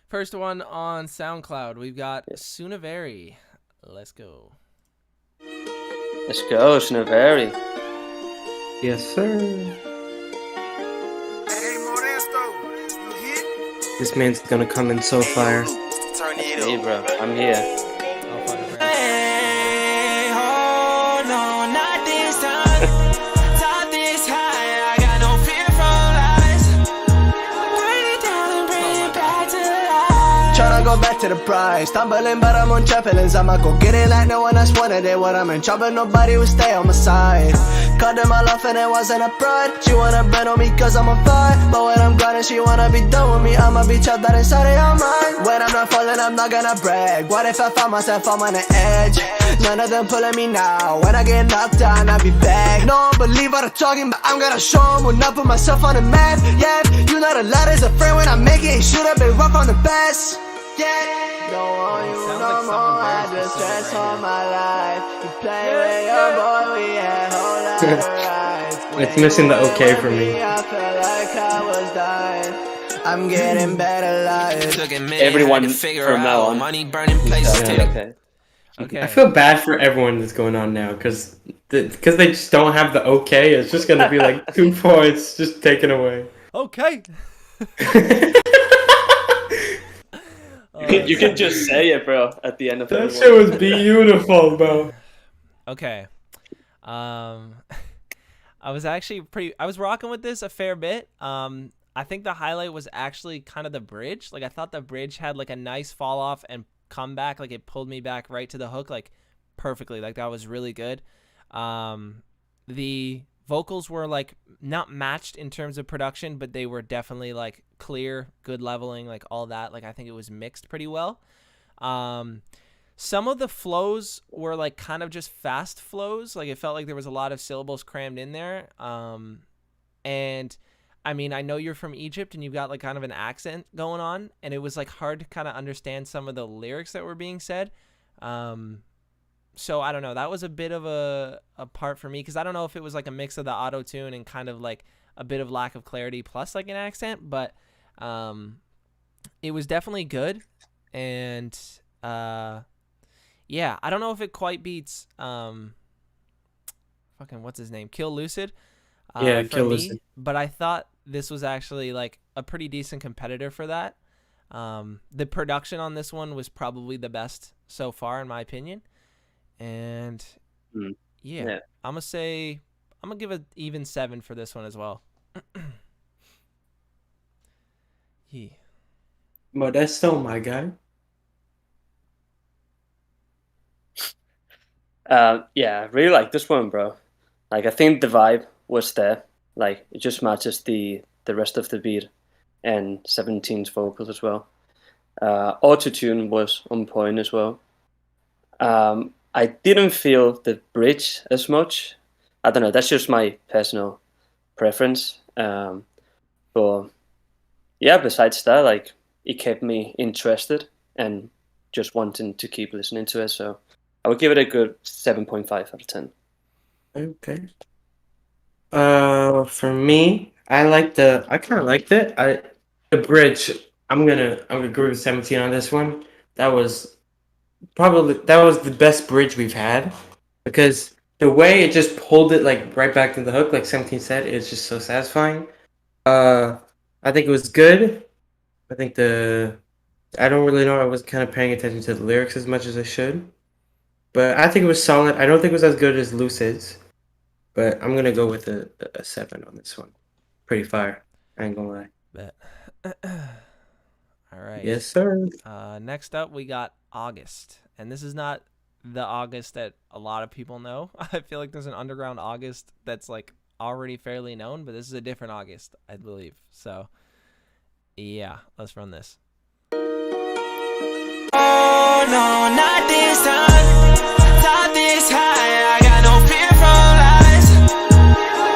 first one on SoundCloud, we've got Sunavari. Let's go. Let's go, Sunavari. Yes, sir. This man's gonna come in so fire. Hey, bro, I'm here. Hey, oh no, not this time. Top this high, I got no fear from lies. Burn it down and bring it back to life. Tryna go back to the prize. Stumbling, but I'm on trampolines. I'ma go get it like no one else wanted it. When I'm in trouble, nobody will stay on my side. Cut them all off and it wasn't a pride. She wanna bet on me cause I'm on fire. But when I'm grinding, she wanna be done with me. I'ma be trapped that inside of your mind. When I'm not falling, I'm not gonna brag. What if I find myself I'm on the edge? None of them pulling me now. When I get knocked down, I'll be back. No one believe what I'm talking, but I'm gonna show them. Will not put myself on the map. Yeah, you know the lot is a friend when I make it. Should have been rough on the best. Yeah, don't want you no more. I just stress on my life. You play with your boy, we had whole lot of rides. It's missing the okay for me. I felt like I was dying. I'm getting better life. Everyone from now on. Money burning places. Okay. Okay. I feel bad for everyone that's going on now because they just don't have the okay. It's just gonna be like 2 points just taken away. Okay. You can just say it, bro, at the end of That it. shit was beautiful, bro. Okay. I was actually I was rocking with this a fair bit. I think the highlight was actually kind of the bridge. Like I thought the bridge had like a nice fall off and comeback. Like it pulled me back right to the hook like perfectly. Like that was really good. The vocals were like not matched in terms of production, but they were definitely like clear, good leveling, like all that. Like I think it was mixed pretty well. Some of the flows were like kind of just fast flows. Like it felt like there was a lot of syllables crammed in there. And I mean, I know you're from Egypt and you've got like kind of an accent going on, and it was like hard to kind of understand some of the lyrics that were being said. So I don't know. That was a bit of a part for me because I don't know if it was like a mix of the auto tune and kind of like a bit of lack of clarity plus like an accent, but it was definitely good. And yeah, I don't know if it quite beats fucking what's his name, Kill Lucid. Yeah, for Kill me, Lucid. But I thought this was actually like a pretty decent competitor for that. The production on this one was probably the best so far in my opinion. And yeah, I'm gonna give it even 7 for this one as well. Yeah. Modesto, my guy. Yeah, I really like this one, bro. Like I think the vibe was there. Like it just matches the rest of the beat and 17's vocals as well. Auto-tune was on point as well. I didn't feel the bridge as much. I don't know. That's just my personal preference. But yeah, besides that, like it kept me interested and just wanting to keep listening to it. So I would give it a good 7.5 out of 10. Okay. For me, I kind of liked it. The bridge. I'm gonna agree with 17 on this one. That was the best bridge we've had because the way it just pulled it like right back to the hook, like 17 said, it's just so satisfying. I think it was good. I think I don't really know. I was kind of paying attention to the lyrics as much as I should, but I think it was solid. I don't think it was as good as Lucid's, but I'm gonna go with a 7 on this one. Pretty fire. I ain't gonna lie. Bet. All right. Yes, sir. Next up, we got August. And this is not the August that a lot of people know. I feel like there's an underground August that's like already fairly known, but this is a different August, I believe. So, yeah, let's run this. Oh no, not this time. Not this high. I got no fear from lies.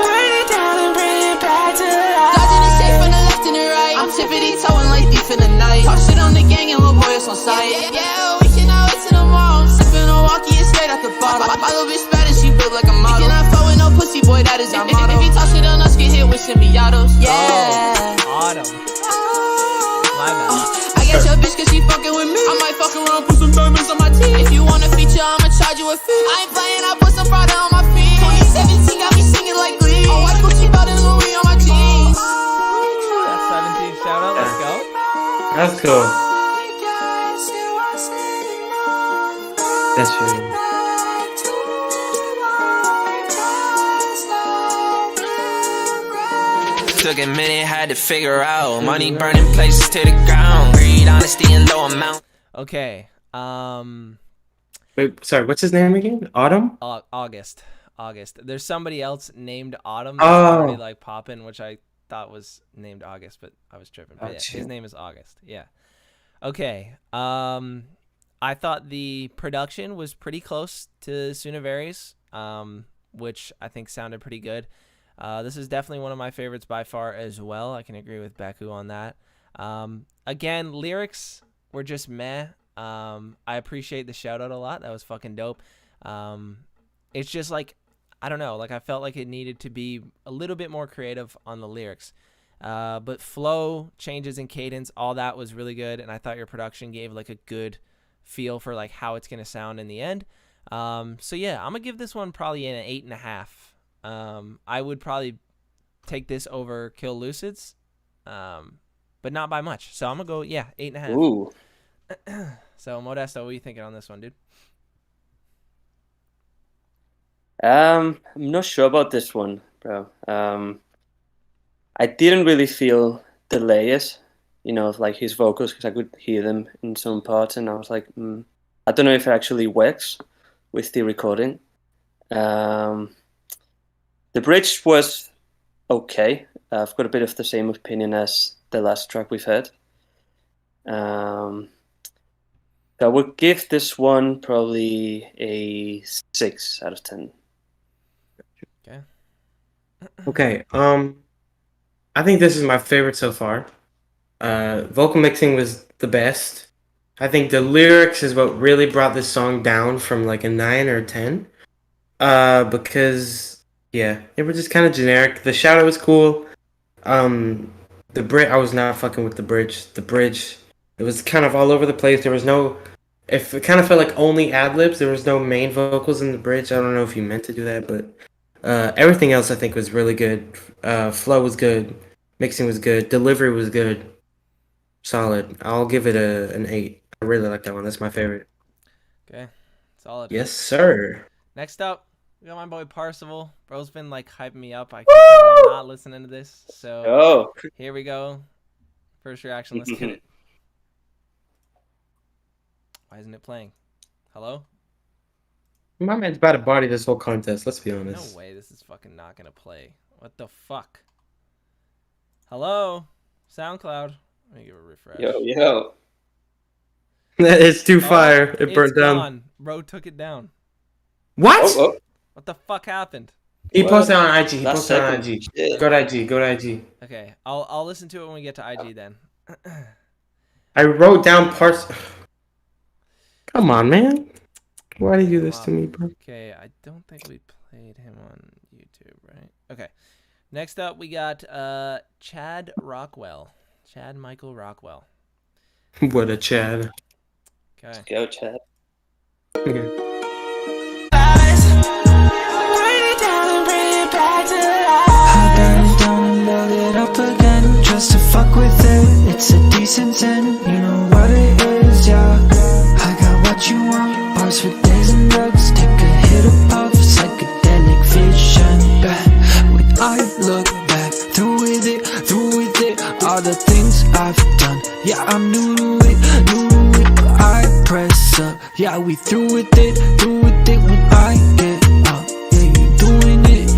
Bring it down and bring it back to life. Dodging the safe from the left and the right. I'm tippity toeing like thief in the night. Talk shit on the gang and little boy is on sight. Yeah, we cannot wait till tomorrow. I'm sipping a walkie and straight at the bottom. My little bitch bad and she built like a model. We cannot fuck with no pussy boy, that is our motto. If he talk shit on us, get hit with symbiotos. Yeah. Autumn. My bad. I get your bitch cause she fucking with me. I might fuck around, put some diamonds on my teeth. If you want a feature, I'ma charge you a fee. I ain't playing, I put some Prada on my feet. 2017 got me singing like Glee. Oh, I Gucci bought a Louis on my jeans. That's 17 shout out. Let's go. That's cool. That's true. Took a minute, had to figure out. Money burning places to the ground. Greed, honesty, and low amount. Okay. Wait, sorry. What's his name again? Autumn. August. There's somebody else named Autumn Oh. that's already like popping, which I thought was named August, but I was tripping. But yeah, his name is August. Yeah. Okay. I thought the production was pretty close to Sunaveri's, which I think sounded pretty good. This is definitely one of my favorites by far as well. I can agree with Beku on that. Again, lyrics were just meh. I appreciate the shout out a lot. That was fucking dope. It's just like, I don't know, like I felt like it needed to be a little bit more creative on the lyrics. But flow, changes in cadence, all that was really good. And I thought your production gave like a good feel for like how it's going to sound in the end. So yeah, I'm gonna give this one probably an 8.5. I would probably take this over Kill Lucid's, but not by much. So I'm gonna go, 8.5. Ooh. So Modesto, what are you thinking on this one, dude? I'm not sure about this one, bro. I didn't really feel the layers, of like his vocals, because I could hear them in some parts, and I was like, I don't know if it actually works with the recording. The bridge was okay. I've got a bit of the same opinion as the last track we've heard. I would give this one probably a 6 out of 10. Okay. I think this is my favorite so far. Vocal mixing was the best. I think the lyrics is what really brought this song down from like a 9 or a 10. Because they were just kind of generic. The shout out was cool. The bridge, I was not fucking with the bridge. The bridge, it was kind of all over the place. There was no, if it kind of felt like only ad libs. There was no main vocals in the bridge. I don't know if you meant to do that, but everything else I think was really good. Flow was good. Mixing was good. Delivery was good. Solid. I'll give it an 8. I really like that one. That's my favorite. Okay, solid. Yes, sir. Next up, we got my boy Parsival. Bro's been like hyping me up. I can tell I'm not listening to this. So here we go. First reaction. Let's get it. Why isn't it playing? Hello? My man's about to body this whole contest. Let's be honest. No way. This is fucking not gonna play. What the fuck? Hello? SoundCloud. Let me give it a refresh. Yo. It's too fire. It burnt down. Gone. Bro took it down. What? Oh, What the fuck happened? He What? posted on IG. He Last posted on second. IG. Shit. Go to IG. Go to IG. Okay, I'll listen to it when we get to IG then. I wrote down parts. Come on, man. Why do you do this to me, bro? Okay, I don't think we played him on YouTube, right? Okay. Next up, we got Chad Rockwell. Chad Michael Rockwell. What a Chad. Okay. Go, Chad. I burn it down and build it up again just to fuck with it. It's a decent sin, you know what it is, yeah. I got what you want, bars for days and drugs. Take a hit of puff, psychedelic vision. When I look back, through with it, all the things I've done. Yeah, I'm new to it, but I press up. Yeah, we through with it when I get up. Yeah, you doing it.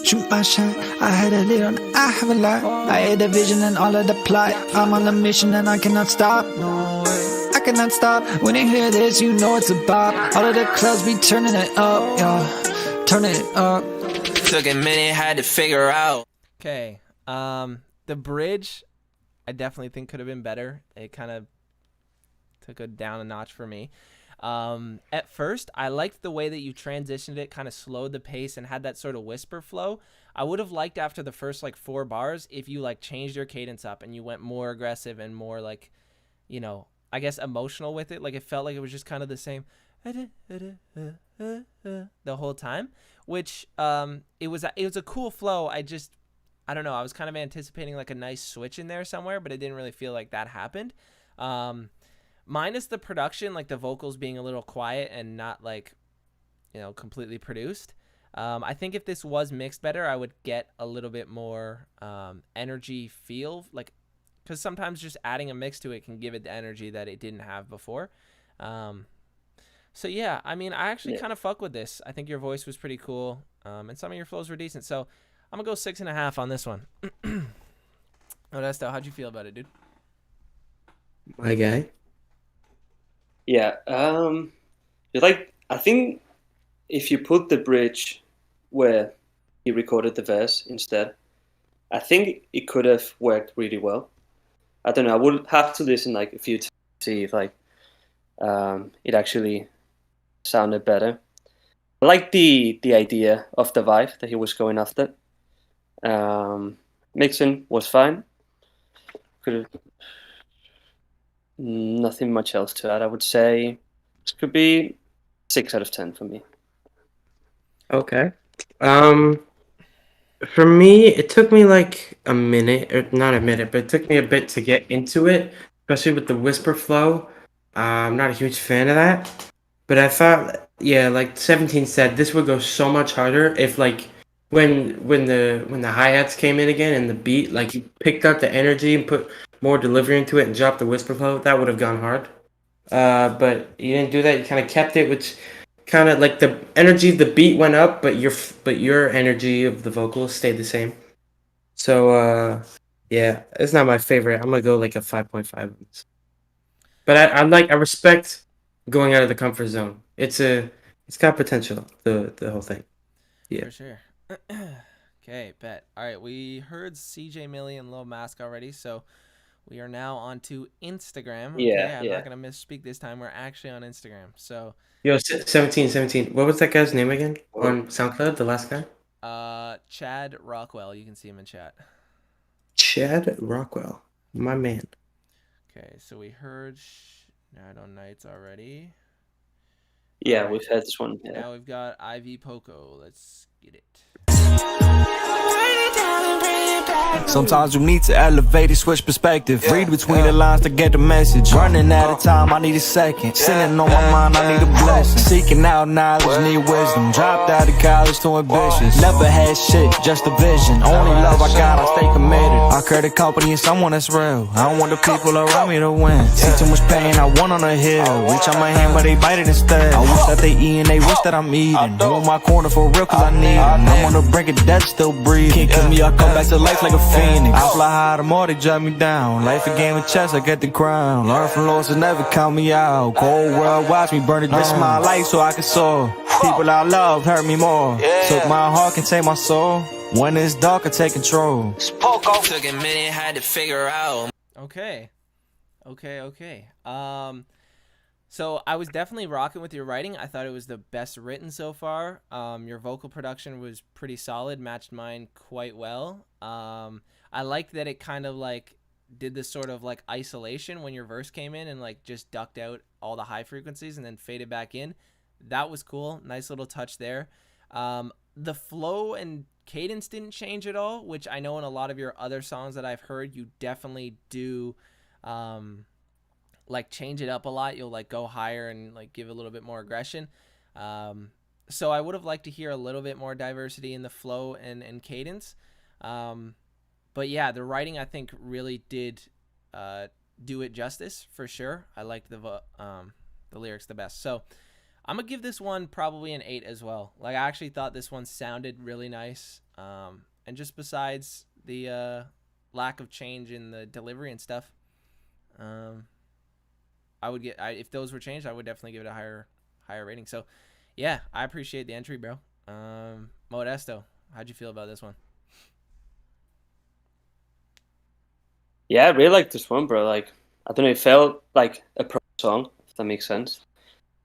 Shoot my shot, I had a little, I have a lot. I had a vision and all of the plot. I'm on a mission and I cannot stop. No way, I cannot stop. When you hear this, you know it's a bop. All of the clubs be turning it up, yeah, turning it up. Took a minute, had to figure out. Okay. The bridge, I definitely think could have been better. It kind of took it down a notch for me. At first, I liked the way that you transitioned it, kind of slowed the pace and had that sort of whisper flow. I would have liked after the first like 4 bars if you like changed your cadence up and you went more aggressive and more like, you know, I guess emotional with it. Like it felt like it was just kind of the same the whole time, which it was a cool flow. I don't know. I was kind of anticipating like a nice switch in there somewhere, but it didn't really feel like that happened. Minus the production, like the vocals being a little quiet and not like, you know, completely produced. I think if this was mixed better, I would get a little bit more energy feel, like, because sometimes just adding a mix to it can give it the energy that it didn't have before. So yeah, I mean, I actually kind of fuck with this. I think your voice was pretty cool, and some of your flows were decent. So I'm gonna go 6.5 on this one. Odesto, how'd you feel about it, dude? My guy. Yeah, I think if you put the bridge where he recorded the verse instead, I think it could have worked really well. I don't know. I would have to listen like a few times to see if like it actually sounded better. I like the idea of the vibe that he was going after. Mixing was fine. Could have nothing much else to add. I would say this could be 6 out of 10 for me. Okay. For me, it took me like a minute, or not a minute, but it took me a bit to get into it, especially with the whisper flow. I'm not a huge fan of that, but I thought, yeah, like 17 said, this would go so much harder if like when the hi-hats came in again and the beat, like you picked up the energy and put more delivery into it and dropped the whisper flow, that would have gone hard. But you didn't do that. You kind of kept it, which kind of like the energy of the beat went up, but your energy of the vocals stayed the same. So yeah, it's not my favorite. I'm gonna go like a 5.5. But I respect going out of the comfort zone. It's got potential. The whole thing. Yeah. For sure. Okay, bet. All right, we heard CJ Millie and Lil Mask already, so we are now on to Instagram. Okay, I'm not gonna misspeak this time. We're actually on Instagram. So Yo, 17. What was that guy's name again on SoundCloud? The last guy? Chad Rockwell. You can see him in chat. Chad Rockwell, my man. Okay, so we heard Night on Nights already. Yeah, we've had this one. Yeah. Now we've got Ivy Poco. Let's get it. Sometimes you need to elevate and switch perspective. Read between the lines to get the message. Running out of time, I need a second. Sitting on my mind, I need a blessing. Seeking out knowledge, need wisdom. Dropped out of college too ambitious. Never had shit, just a vision. Only love I got, I stay committed. I create a company and someone that's real. I don't want the people around me to win. See too much pain, I want on a hill. Reach out my hand, but they bite it instead. I wish that they eat and they wish that I'm eating. I'm on my corner for real, cause I need it. I'm on the brink of death, still breathing. Can't kill me, I come back to life. life like a phoenix. I fly high, the more they drag me down. Life a game of chess, I get the crown. Learn from losses, never count me out. Cold world, watch me burn it down. Risk my life so I can soar. People I love hurt me more. Took my heart, can take my soul. When it's dark, I take control. Took a minute, had to figure out. Okay. So I was definitely rocking with your writing. I thought it was the best written so far. Your vocal production was pretty solid, matched mine quite well. I liked that it kind of like did this sort of like isolation when your verse came in and like just ducked out all the high frequencies and then faded back in. That was cool. Nice little touch there. The flow and cadence didn't change at all, which I know in a lot of your other songs that I've heard, you definitely do like change it up a lot. You'll like go higher and like give a little bit more aggression. So I would have liked to hear a little bit more diversity in the flow and cadence. But yeah, the writing I think really did do it justice for sure. I liked the lyrics the best. So I'm gonna give this one probably an 8 as well. Like I actually thought this one sounded really nice. And just besides the lack of change in the delivery and stuff, if those were changed, I would definitely give it a higher rating. So yeah, I appreciate the entry, bro. Modesto, how'd you feel about this one? Yeah, I really like this one, bro. Like, I don't know, it felt like a pro song, if that makes sense.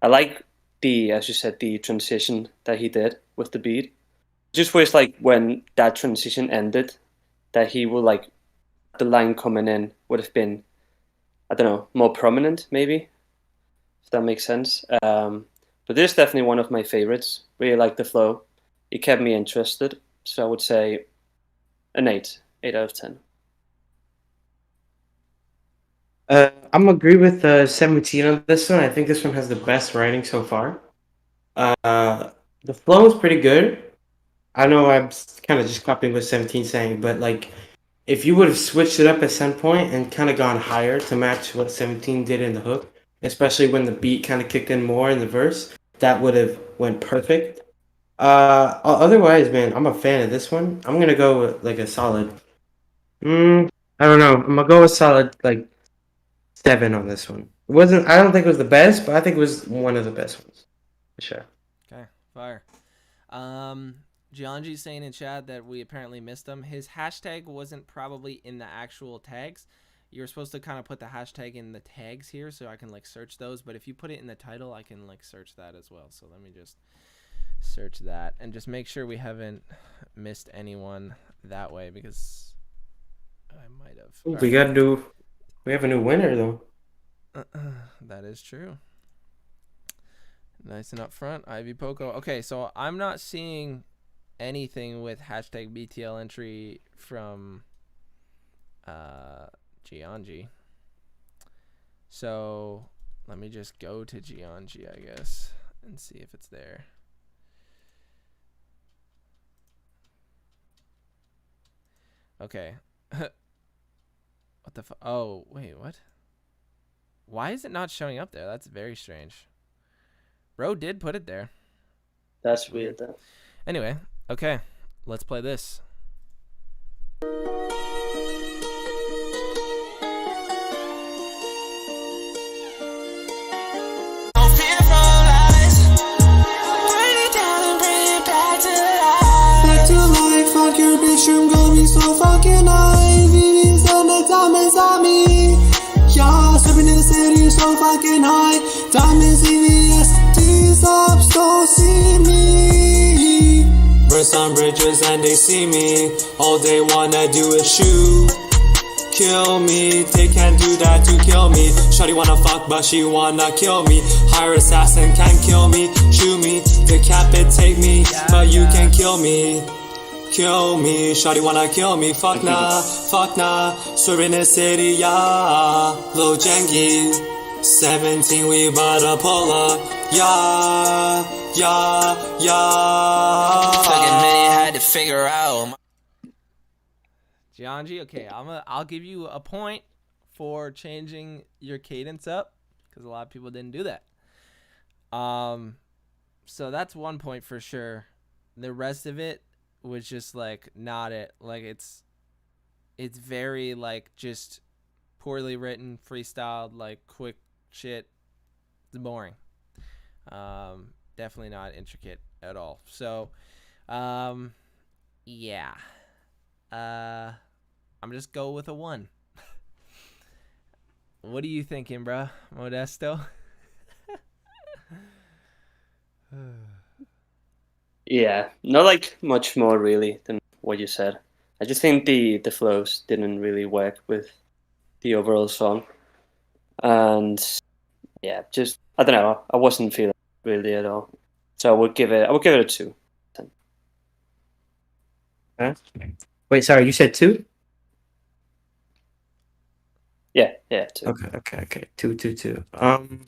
I like as you said, the transition that he did with the beat. Just wish like when that transition ended, that he would like the line coming in would have been, I don't know, more prominent maybe, if that makes sense. But this is definitely one of my favorites. Really like the flow. It kept me interested. So I would say an 8 out of 10. I'm agree with 17 on this one. I think this one has the best writing so far. The flow is pretty good. I know I'm kind of just copying what 17 saying, but like if you would have switched it up at some point and kind of gone higher to match what 17 did in the hook, especially when the beat kind of kicked in more in the verse, that would have went perfect. Otherwise, man, I'm a fan of this one. I'm gonna go with like a solid. I don't know. I'm gonna go with solid like 7 on this one. It wasn't. I don't think it was the best, but I think it was one of the best ones for sure. Okay, fire. Gianji's saying in chat that we apparently missed him. His hashtag wasn't probably in the actual tags. You're supposed to kind of put the hashtag in the tags here so I can like search those. But if you put it in the title, I can like search that as well. So let me just search that and just make sure we haven't missed anyone that way because I might have. We have a new winner though. That is true. Nice and up front, Ivy Poco. Okay, so I'm not seeing anything with hashtag BTL entry from Gianji. So let me just go to Gianji, I guess, and see if it's there. Okay. What the oh, wait, what? Why is it not showing up there? That's very strange. Bro did put it there. That's weird, though. Anyway, okay. Let's play this. Fuck your bitch, room got me so fucking high. VVS on the diamonds on me. Yeah, stepping in the city so fucking high. Diamonds, VVS, these ups don't see me. Burn some bridges and they see me. All they wanna do is shoot. Kill me, they can't do that to kill me. Shawty wanna fuck but she wanna kill me. Hire assassin can't kill me. Shoot me, decapitate me, but you can't kill me. Kill me, shawty wanna kill me. Fuck nah, swerve in the city, yeah. Lil Jengi, 17 we bout to pull up. Yeah. Took a minute, had to figure out. Gianji, okay, I'll give you a point for changing your cadence up because a lot of people didn't do that. So that's 1 point for sure. The rest of it was just like not it. Like it's it's very like just poorly written, freestyled, like quick shit. It's boring. Definitely not intricate at all. So, yeah. I'm just go with a 1. What are you thinking, bro, Modesto? Yeah, not like much more really than what you said. I just think the flows didn't really work with the overall song, and yeah, just I don't know. I wasn't feeling it really at all, so I would give it a 2. Huh? Wait, sorry, you said 2? Yeah, 2. Okay. 2. I'm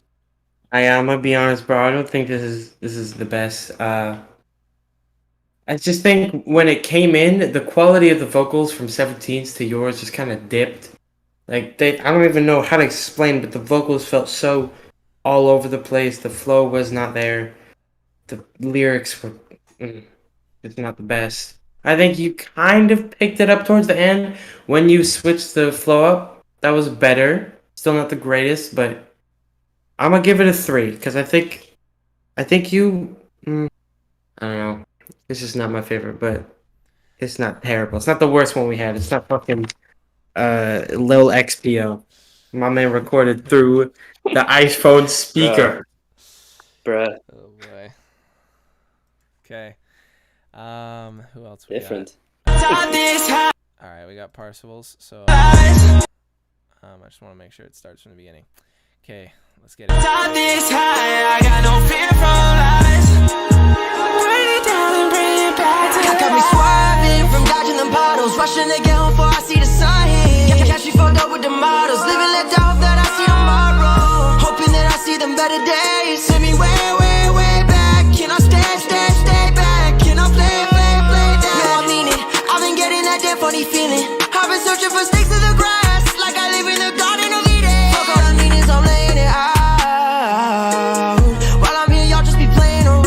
gonna be honest, bro. I don't think this is the best. I just think when it came in, the quality of the vocals from 17's to yours just kind of dipped. Like I don't even know how to explain, but the vocals felt so all over the place. The flow was not there. The lyrics were, it's not the best. I think you kind of picked it up towards the end when you switched the flow up. That was better. Still not the greatest, but I'm gonna give it a 3 because I think you. I don't know. This is not my favorite, but it's not terrible. It's not the worst one we had. It's not fucking Lil XPO. My man recorded through the iPhone speaker. Bruh. Oh boy. Okay. Who else we Different. got? All right, we got Parcels. So I just want to make sure it starts from the beginning. Okay, let's get it. I got no fear from lies. Bring it down and bring it back to got me swerving from dodging the bottles, rushing to get home before I see the sun hit. Catch me fucked up with the models, living let down that I see tomorrow, hoping that I see them better days. Send me way, way, way back. Can I stay back? Can I play that? No, I mean it. I've been getting that damn funny feeling. I've been searching for snakes in the grass, like I live in the garden of Eden. Fuck all I mean is I'm laying it out. While I'm here, y'all just be playing around.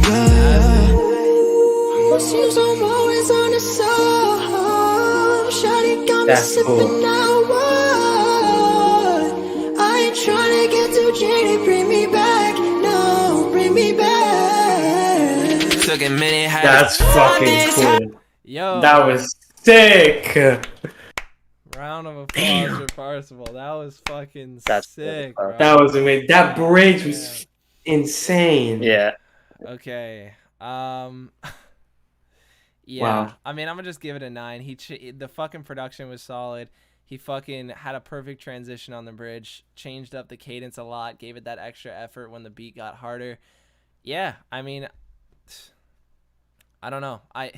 Yeah. It seems I'm always on the side. Shawty got me That's sipping cool. now. I ain't trying to get too jaded. Bring me back, no, bring me back. Took a minute. That's fucking cool. Yo. That was sick. Round of applause Damn. for Parsival. That was fucking That's sick, good. bro. That was amazing. That bridge was insane. Yeah. Okay. Yeah. Wow. I mean, I'm gonna just give it a 9. The fucking production was solid. He fucking had a perfect transition on the bridge, changed up the cadence a lot, gave it that extra effort when the beat got harder. Yeah, I mean, I don't know. I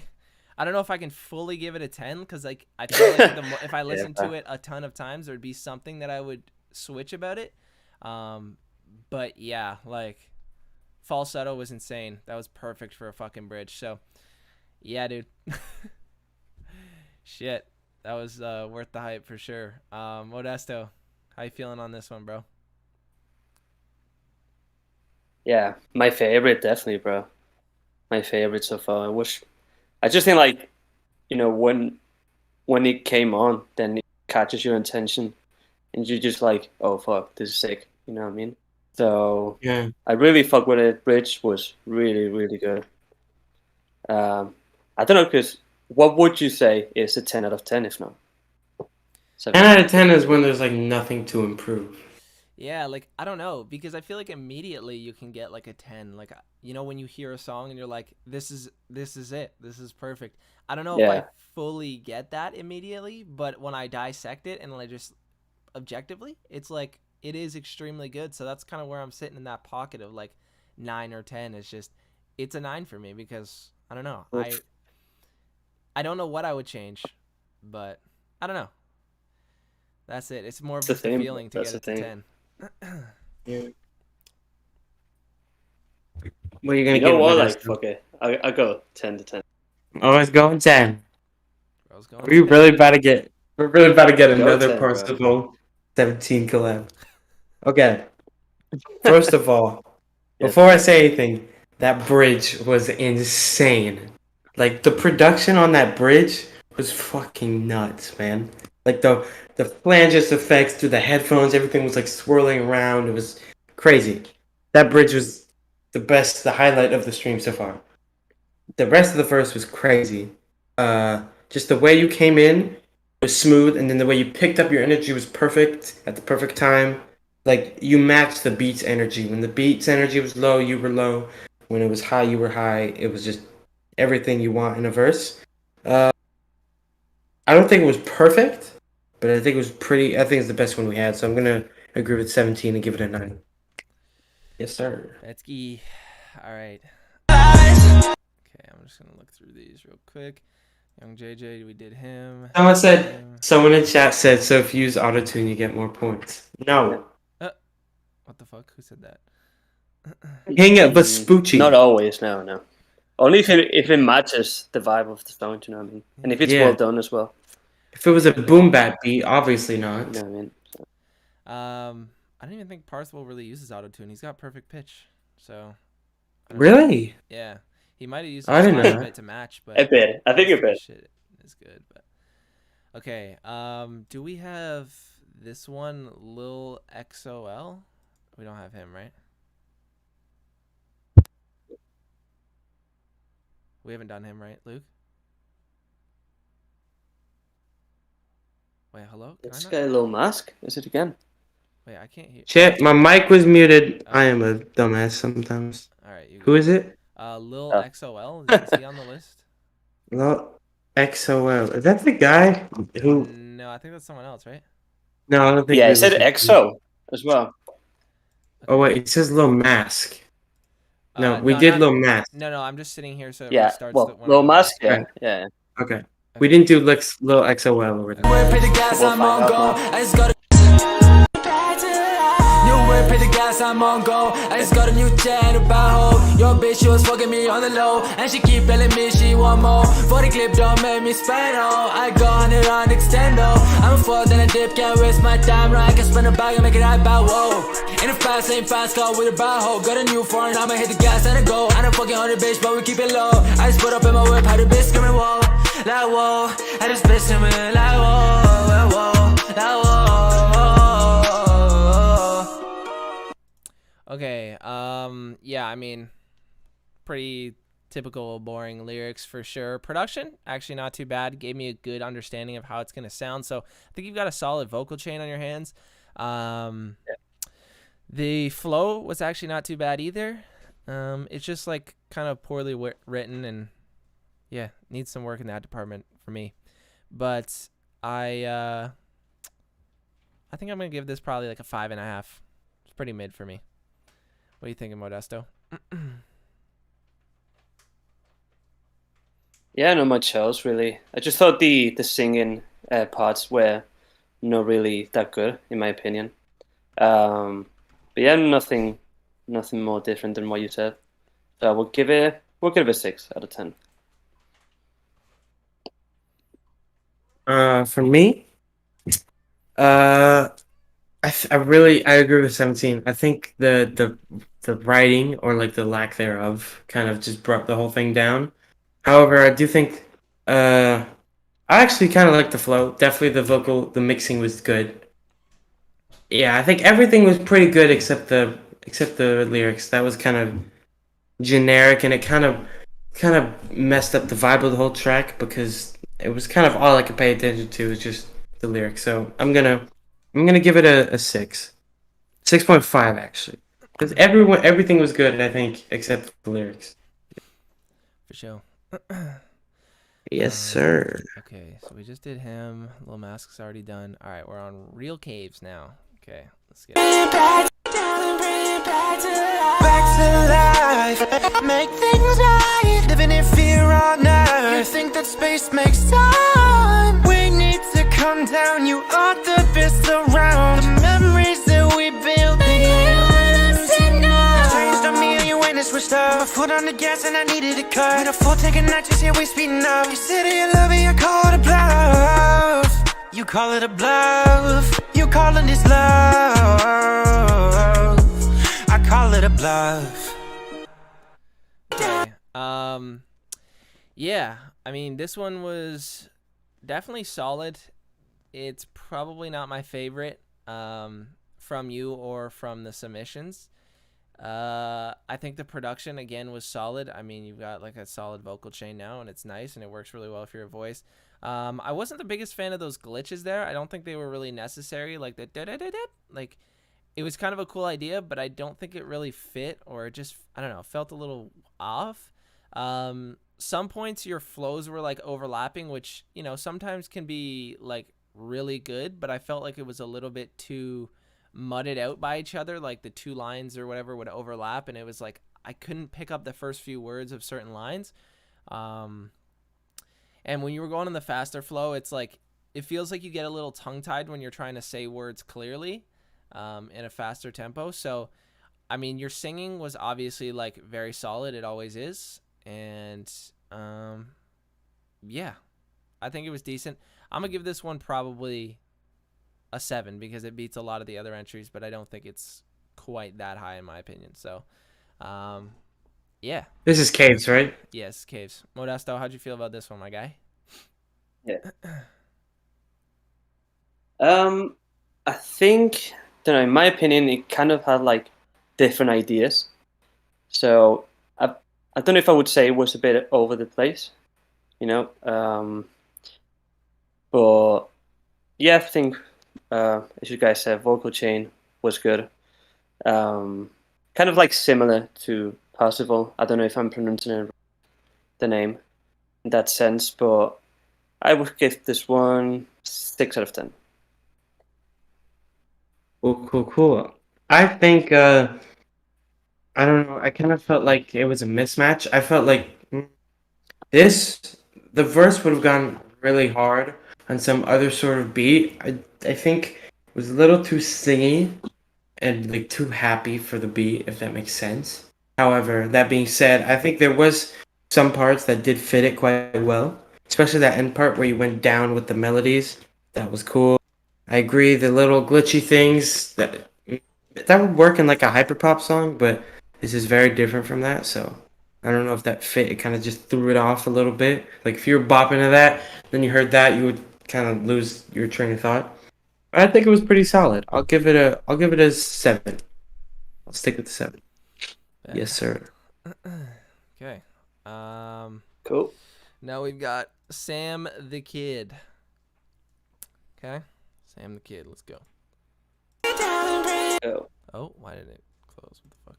don't know if I can fully give it a 10 because like I feel like if I listened to it a ton of times, there'd be something that I would switch about it. But yeah, like falsetto was insane. That was perfect for a fucking bridge. So yeah, dude. Shit, that was worth the hype for sure. Modesto, how you feeling on this one, bro? Yeah, my favorite, definitely, bro. My favorite so far. I just think like, you know, when it came on, then it catches your attention, and you're just like, oh fuck, this is sick. You know what I mean? So Yeah. I really fuck with it. Bridge was really, really good. I don't know, because what would you say is a 10 out of 10 if not? 10 out of 10 is when there's like nothing to improve. Yeah, like I don't know, because I feel like immediately you can get like a 10. Like, you know, when you hear a song and you're like, this is it. This is perfect. I don't know if I fully get that immediately, but when I dissect it and like just objectively, it's like it is extremely good. So that's kind of where I'm sitting in that pocket of like 9 or 10. It's a 9 for me because I don't know. I don't know what I would change, but I don't know. That's it. It's more of just a feeling to get it to 10. Yeah. What are you gonna You know give what? it? Like, okay, I go 10 to 10. Oh, it's going 10. Bro's going We're 10. really about to get another 10, Parsival 17 collab. Okay. First of all, before I say anything, that bridge was insane. Like the production on that bridge was fucking nuts, man. Like the flanges effects through the headphones, everything was like swirling around. It was crazy. That bridge was the highlight of the stream so far. The rest of the verse was crazy. Just the way you came in was smooth, and then the way you picked up your energy was perfect at the perfect time. Like you matched the beat's energy. When the beat's energy was low, you were low. When it was high, you were high. It was just everything you want in a verse. I don't think it was perfect, but I think it was pretty. I think it's the best one we had. So I'm gonna agree with 17 and give it a 9. Yes, sir. Betsky. All right. Okay, I'm just gonna look through these real quick. Young JJ, we did him. Someone in chat said, so if you use autotune, you get more points. No. What the fuck? Who said that? King of Vespucci. Not always, no. Only if it matches the vibe of the song, you know what I mean? And if it's well done as well. If it was a boom bap beat, obviously not. You know what I mean? I don't even think Parthwell really uses autotune. He's got perfect pitch, so. Really? Yeah, he might have used I didn't know a that. bit to match, but A bit. I think a bit. Shit is good, but okay. Do we have this one, Lil XOL? We don't have him, right? We haven't done him, right, Luke? Wait, hello? Can I This not- guy, Lil Mask, is it again? Wait, I can't hear. Chat, my mic was muted. I am a dumbass sometimes. All right, you Who is it? Lil XOL. Is he on the list? Lil XOL. Is that the guy who? No, I think that's someone else, right? No, I don't think. Yeah, we it said listened to EXO as well. Oh wait, it says Lil Mask. No, we no, did not- Lil Mask. No, I'm just sitting here so it Yeah, restarts well, the one. Lil of Mask, yeah, Right. yeah. Okay. We didn't do Lil XOL over there. Pay the gas, I'm on go. I just got a new whip, pay the gas, I'm on go. I just got a new chain about hoe. Your bitch, she was fucking me on the low, and she keep telling me she want more. For the clip, don't make me spend all. I got it on extendo. I'm a fuck, then I dip, can't waste my time. Right, I can spend a bag and make it high about whoa. In a fast, ain't fast car with a bow hoe. Got a new foreign, I'ma hit the gas and I go. I don't fucking 100 bitch, but we keep it low. I just put up in my whip, had a bitch screaming whoa. Like whoa, I just bitch screaming like whoa, whoa, like whoa. Okay. Yeah, I mean, pretty typical boring lyrics for sure. Production actually not too bad. Gave me a good understanding of how it's gonna sound. So I think you've got a solid vocal chain on your hands. The flow was actually not too bad either. It's just like kind of poorly written and yeah, needs some work in that department for me. But I think I'm gonna give this probably like a 5.5. It's pretty mid for me. What are you thinking, Modesto? Yeah, not much else really. I just thought the singing parts were not really that good in my opinion. But yeah, nothing more different than what you said. So we'll give it a 6 out of 10. For me, I agree with 17. I think the writing or like the lack thereof kind of just brought the whole thing down. However, I do think I actually kind of like the flow. Definitely the mixing was good. Yeah, I think everything was pretty good except the lyrics. That was kind of generic and it kind of messed up the vibe of the whole track because it was kind of all I could pay attention to was just the lyrics. So I'm gonna give it a 6, 6.5 actually, because everything was good I think except the lyrics. For sure. Yes, sir. Okay, so we just did him. Little Mask's already done. All right, we're on Real Caves now. Okay, let's get it. Back to life, make things right. Living in fear on earth. You think that space makes time? We need to come down. You are the best around. The memories that we built. Changed on me and you ain't switched up. My foot on the gas and I needed a cut. With a full tank of nitrous, yeah, we speeding up. You said you love me, I call it a bluff. You call it a bluff. You calling this love. I call it a bluff. Okay. Yeah, I mean, this one was definitely solid. It's probably not my favorite from you or from the submissions. I think the production again was solid. I mean, you've got like a solid vocal chain now, and it's nice, and it works really well for your voice. I wasn't the biggest fan of those glitches there. I don't think they were really necessary. Like the like, it was kind of a cool idea, but I don't think it really fit, or it just, I don't know, felt a little off. Some points your flows were like overlapping, which, you know, sometimes can be like really good, but I felt like it was a little bit too mudded out by each other. Like the two lines or whatever would overlap, and it was like I couldn't pick up the first few words of certain lines. And when you were going on the faster flow, it's like it feels like you get a little tongue-tied when you're trying to say words clearly in a faster tempo. So I mean, your singing was obviously like very solid. It always is. And yeah, I think it was decent. I'm gonna give this one probably a 7 because it beats a lot of the other entries, but I don't think it's quite that high in my opinion. So yeah, This is Caves, right? yes, Caves. Modesto, how'd you feel about this one, my guy? Yeah. I think, don't know, in my opinion, it kind of had like different ideas. So I don't know if I would say it was a bit over the place, you know. But yeah, I think as you guys said, vocal chain was good. Kind of like similar to Parsifal. I don't know if I'm pronouncing it, the name in that sense, but I would give this one 6 out of 10. Cool. I think I don't know. I kind of felt like it was a mismatch. I felt like the verse would have gone really hard on some other sort of beat. I think it was a little too singy and like too happy for the beat, if that makes sense. However, that being said, I think there was some parts that did fit it quite well, especially that end part where you went down with the melodies. That was cool. I agree, the little glitchy things that would work in like a hyperpop song, but this is very different from that, so I don't know if that fit. It kind of just threw it off a little bit. Like if you were bopping to that, then you heard that, you would kind of lose your train of thought. I think it was pretty solid. I'll give it a 7. I'll stick with the 7. Yes, sir. Okay. Cool. Now we've got Sam the Kid. Okay. Sam the Kid, let's go. Oh, why did it close? What the fuck?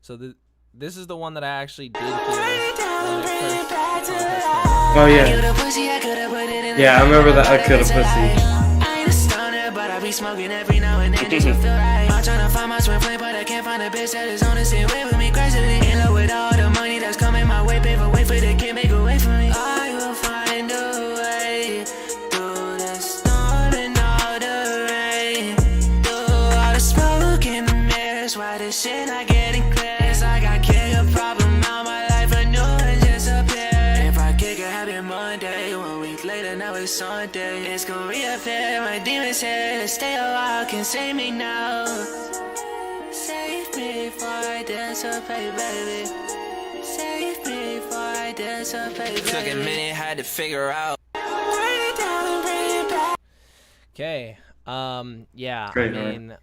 So this is the one that I actually did hear when it first contest came. Oh yeah. Yeah, I remember that. I could have pussy. But I be smoking every now and then just to feel right. I'm trying to find my swim flame, but I can't find a bitch that is on the same wave with me crazily. In love with all the money that's coming my way, pay for wait for the kid, make a way for me. I will find a way through the storm and all the rain, through all the smoke and the mirrors. Why this shit not getting clear? It's like I kick a problem out my life, a new one just appeared. If I kick a habit Monday, 1 week later, now it's Sunday. It's gonna reappear, my demons here. Stay a while, can save me now. Save me before I dissipate, baby. Save me before I dissipate, baby. Took a minute, had to figure out. Okay. Yeah, Great, I mean,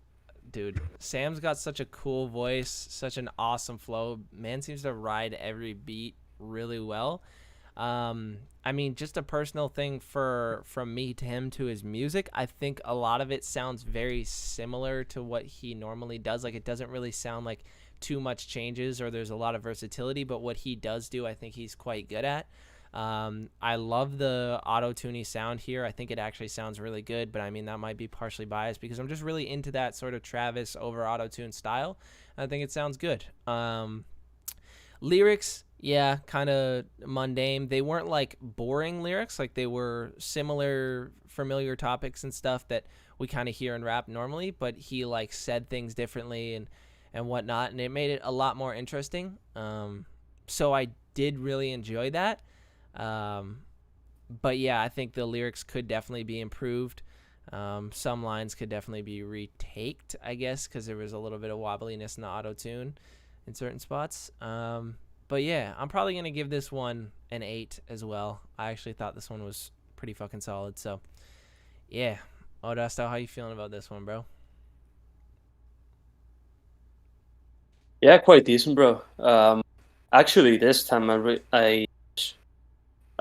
dude, Sam's got such a cool voice, such an awesome flow. Man seems to ride every beat really well. I mean, just a personal thing from me to him to his music. I think a lot of it sounds very similar to what he normally does. Like, it doesn't really sound like too much changes or there's a lot of versatility, but what he does do, I think he's quite good at. I love the auto-tuney sound here. I think it actually sounds really good, but I mean, that might be partially biased because I'm just really into that sort of Travis over auto-tune style. I think it sounds good. Lyrics, yeah, kind of mundane. They weren't like boring lyrics, like they were similar, familiar topics and stuff that we kind of hear in rap normally, but he like said things differently and whatnot, and it made it a lot more interesting. So I did really enjoy that. But yeah, I think the lyrics could definitely be improved. Some lines could definitely be retaked, I guess, because there was a little bit of wobbliness in the auto-tune in certain spots. But yeah, I'm probably going to give this one an 8 as well. I actually thought this one was pretty fucking solid. So, yeah. Modesto, how you feeling about this one, bro? Yeah, quite decent, bro. Actually, this time I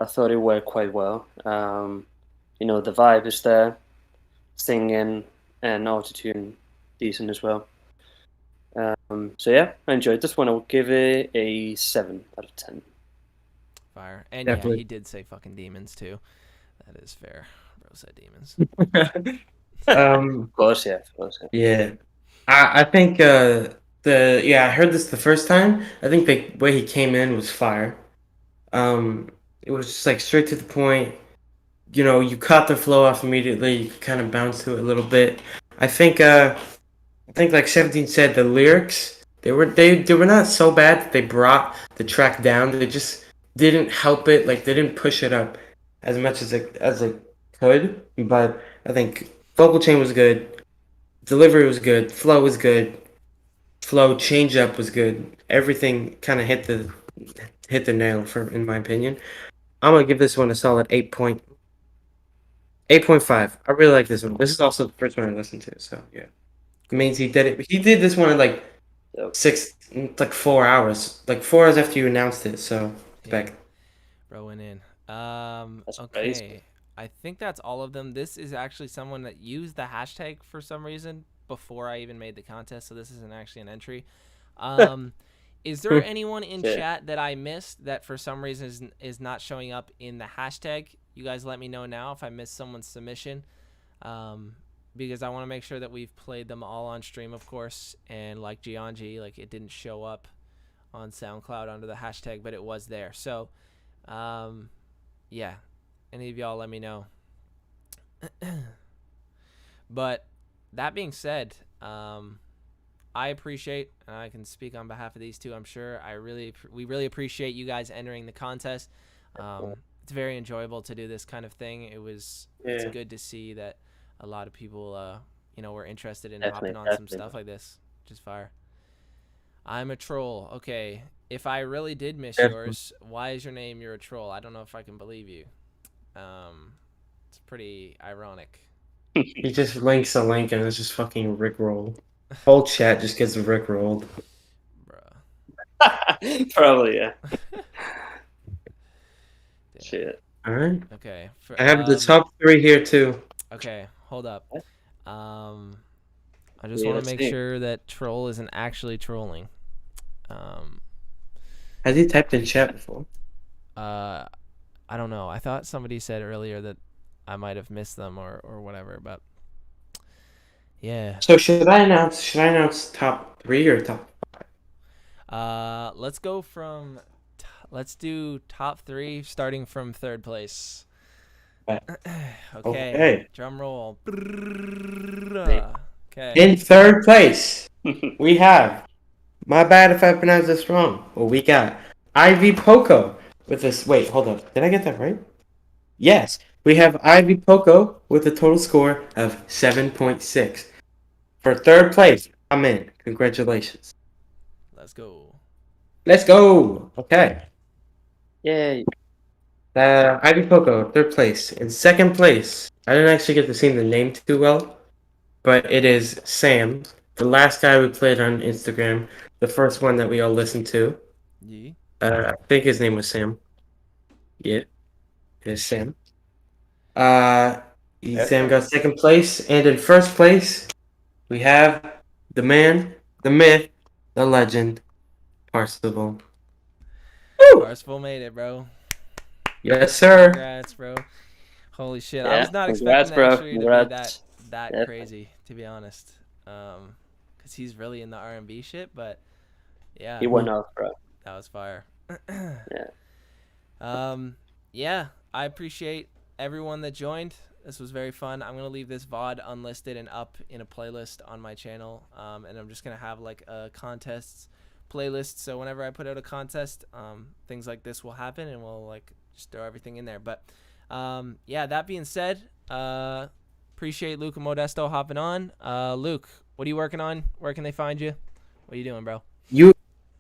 thought it worked quite well. You know, the vibe is there, singing and autotune decent as well. So yeah, I enjoyed this one. I would give it a 7 out of 10. Fire. And Definitely. yeah, he did say fucking demons too. That is fair. Bro said demons. Of course, yeah. Yeah, I think I heard this the first time. I think the way he came in was fire. It was just like straight to the point. You know, you cut the flow off immediately. You could kind of bounce to it a little bit. I think like 17 said, the lyrics they were not so bad that they brought the track down. They just didn't help it. Like they didn't push it up as much as it could. But I think vocal chain was good. Delivery was good. Flow was good. Flow change up was good. Everything kind of hit the nail in my opinion. I'm gonna give this one a solid 8.5. I really like this one. This is also the first one I listened to, so yeah. It means he did it. He did this one in like 4 hours. Like 4 hours after you announced it, so respect. Bro went in. That's Okay. crazy. I think that's all of them. This is actually someone that used the hashtag for some reason before I even made the contest, so this isn't actually an entry. Is there anyone in Yeah. chat that I missed that for some reason is not showing up in the hashtag? You guys let me know now if I missed someone's submission, because I want to make sure that we've played them all on stream, of course, and like Gianji, like it didn't show up on SoundCloud under the hashtag, but it was there. So, yeah, any of y'all let me know. But that being said, I appreciate, and I can speak on behalf of these two, I'm sure. We really appreciate you guys entering the contest. It's very enjoyable to do this kind of thing. It's good to see that a lot of people, were interested in hopping on some stuff like this, which is fire. I'm a troll. Okay, if I really did miss yours, why is your name You're a Troll? I don't know if I can believe you. It's pretty ironic. He just links a link and it's just fucking rickrolled. Whole chat just gets rickrolled. Bruh. Probably, yeah. Shit. All right. Okay. I have the top 3 here too. Okay, hold up. I just Yeah, want to let's make see. sure that troll isn't actually trolling. Has he typed in chat before? I don't know. I thought somebody said earlier that I might have missed them or whatever, but yeah. So should I announce top 3 or top? Let's go from let's do top 3 starting from 3rd place. Okay. Drum roll. Okay. In 3rd place, we have. My bad if I pronounce this wrong. Well, we got Ivy Poco with this. Wait, hold up. Did I get that right? Yes. We have Ivy Poco with a total score of 7.6. For 3rd place, I'm in. Congratulations. Let's go. Let's go. Okay. Yay. Ivy Poco, 3rd place. In 2nd place, I didn't actually get to see the name too well, but it is Sam, the last guy we played on Instagram, the first one that we all listened to. Yeah. I think his name was Sam. Yeah, it is Sam. Sam got 2nd place, and in 1st place, we have the man, the myth, the legend, Parsival. Parsival made it, bro. Yes, sir. Congrats, bro. Holy shit. I Yeah, was not congrats, expecting bro. that entry to be Congrats. that Yeah. crazy, to be honest. Cause he's really in the R&B shit, but yeah. He went off, bro. That was fire. Yeah. Yeah, I appreciate everyone that joined. This was very fun. I'm gonna leave this VOD unlisted and up in a playlist on my channel. And I'm just gonna have like a contests playlist. So whenever I put out a contest, things like this will happen, and we'll like just throw everything in there. But yeah, that being said, appreciate Luke and Modesto hopping on. Luke, what are you working on? Where can they find you? What are you doing, bro?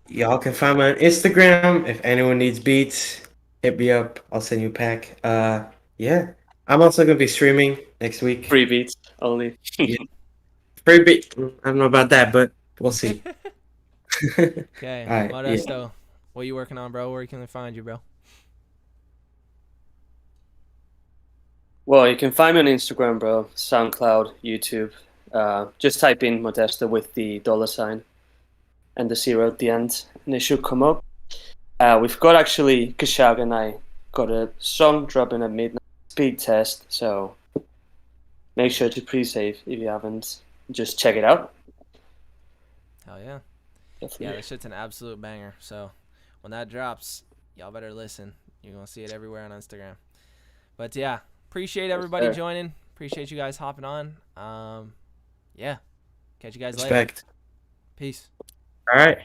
Y'all can find me on Instagram. If anyone needs beats, hit me up. I'll send you a pack. Yeah. I'm also gonna be streaming next week. Free beats only. Free beat. I don't know about that, but we'll see. Okay, All right, Modesto, what you working on, bro? Where can they find you, bro? Well, you can find me on Instagram, bro. SoundCloud, YouTube. Just type in Modesto with the $sign and the 0 at the end, and it should come up. We've got actually Kashag and I got a song dropping at midnight, speed test. So make sure to pre-save if you haven't. Just check it out. Hell yeah. Definitely. Yeah, that shit's an absolute banger. So when that drops, y'all better listen. You're gonna see it everywhere on Instagram. But yeah, appreciate everybody sir. joining. Appreciate you guys hopping on. Yeah. Catch you guys later. Respect. Peace. All right.